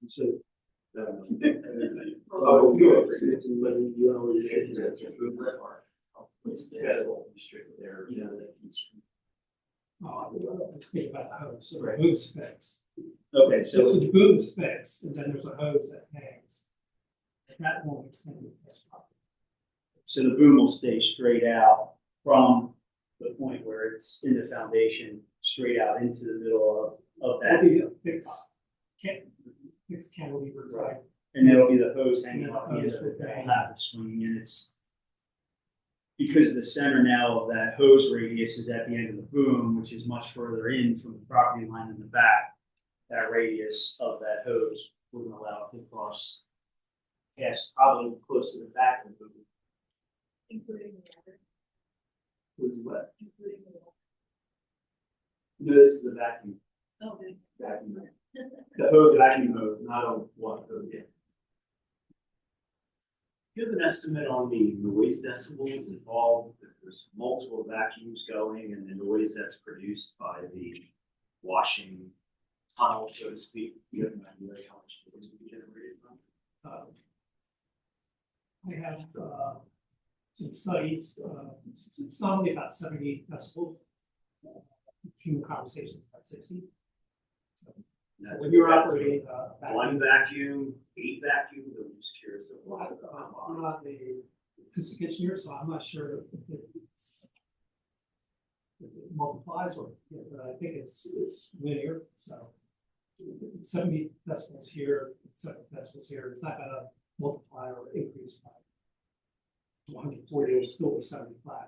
You said. Oh, good. It's the district there, that let's think about the hose, so the Right. boom's fixed. Okay, So so the boom's fixed, and then there's a hose that hangs. That won't extend to this property. So the boom will stay straight out from the point where it's in the foundation, straight out into the middle of That'll that. be a fixed cantilever type. And there'll be the hose hanging Yeah, off the end of hose it will that'll hang. have the swing, and it's because the center now of that hose radius is at the end of the boom, which is much further in from the property line in the back. That radius of that hose wouldn't allow it to cross past probably close to the back of the boom. Including the other, Was what? including the other. No, this is the vacuum. Oh, okay. Vacuum. The hose vacuum hose, not on one hose. Yeah. Do you have an estimate on the noise decibels involved? If there's multiple vacuums going and the noise that's produced by the washing tunnel, so to speak, do you have an idea how much noise will be generated from? I have, some studies, it's normally about 70 decibels. Human conversations about 60. So That's- when you're that's operating, One vacuum, 8 vacuums, I'm just curious. Of Well, I'm not a acoustic engineer, so I'm not sure if it multiplies or, but I think it's linear, so. 70 decibels here, 70 decibels here, it's not gonna multiply or increase by 140, it'll still be 75.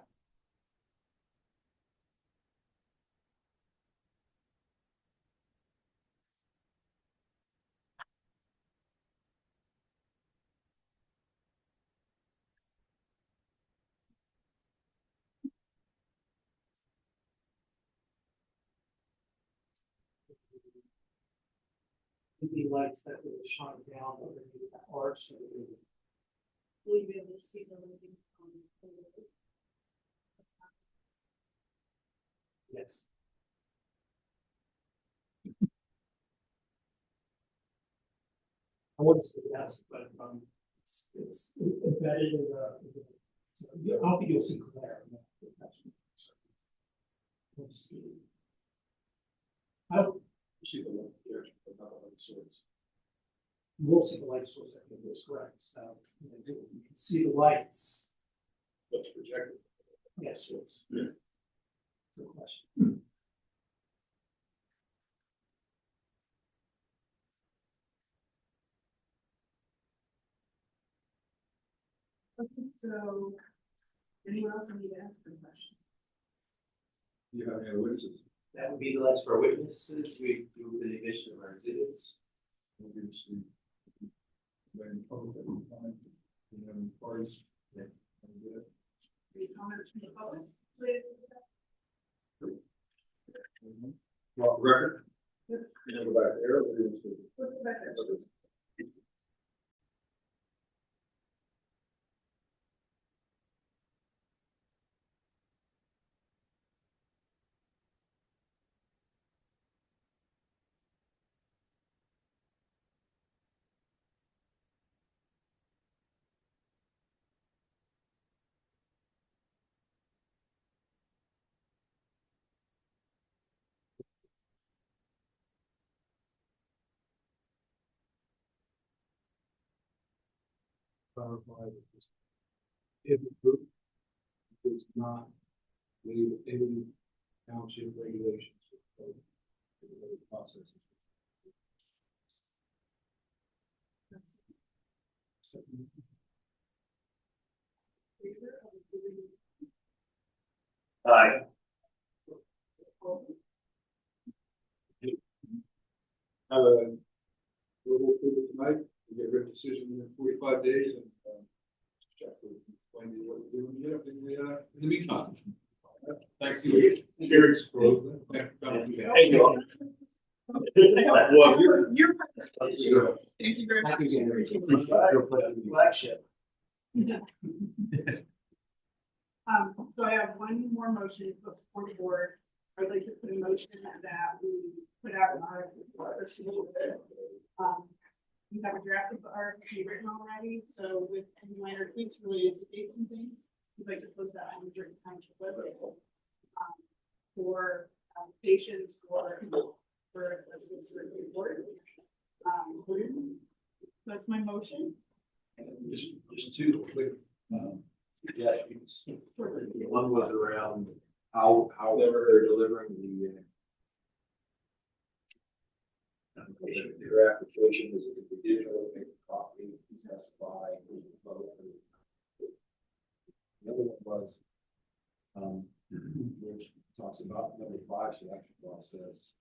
the lights that will shine down underneath that arch. So that it would- Will you be able to see the living on the road? Yes. I wouldn't say yes, but it's embedded in so I don't think you'll see glare. In that protection. We'll just see. I don't, See the one there, but not on the source. you will see the light source, I think is correct, so you can see the lights. What's projected? Yes, source. Yes. Good question. Okay, so anyone else need to ask a question? Do you have any other witnesses? That would be the last for our witnesses. We do the addition of our exhibits. We'll give us the- when public that we find, and then parties. Yeah. And, uh, Any comments from the public? Well, record. You know, go back there, we're going to- What's the record? Clarify that this, if the group does not leave any township regulations. or regulated processes. Aye. We'll go through it tonight, we get a written decision in 45 days and, check with, explain to you what we're doing here in the meantime. Thanks to you. Cheers. Thank you. Well, Your participation. Thank you very much. Flagship. So I have one more motion before the board. I'd like to put a motion that we put out an RFP for our civil bid. We have a draft of the RFP written already, so with any minor tweaks related to dates and things, we'd like to post that on the Jordan Township website. For patients for a solicitor report. That's my motion. Just two quick, suggestions. One was around however they're delivering their application, is it a digital, paper copy, specify, vote. The other one was, which talks about number 5 selection process.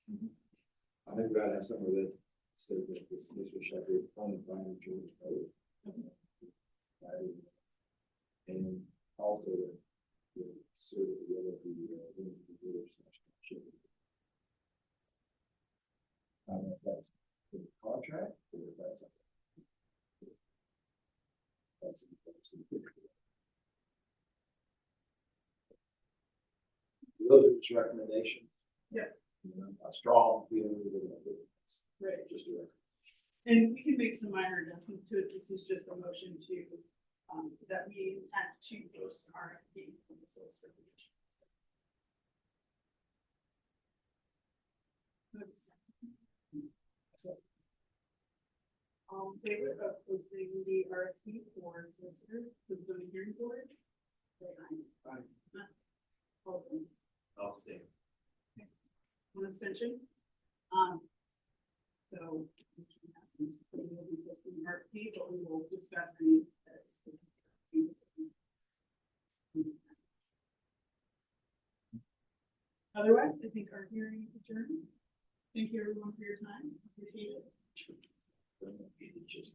I think we gotta have somewhere that says that this will shall be on the final George vote. And also the sort of the other I don't know if that's in the contract or if that's. Those recommendation. Yeah. A strong feeling that it's Right. just a record. And we can make some minor adjustments to it. This is just a motion to, that we intend to post an RFP for the solicitor position. All in favor of posting the RFP for solicitor for the zoning hearing board? Say aye. Aye. All opposed? I'll stay. One abstention. So we will be posting the RFP, but we will discuss any. Otherwise, I think our hearing is adjourned. Thank you everyone for your time. Appreciate it. Just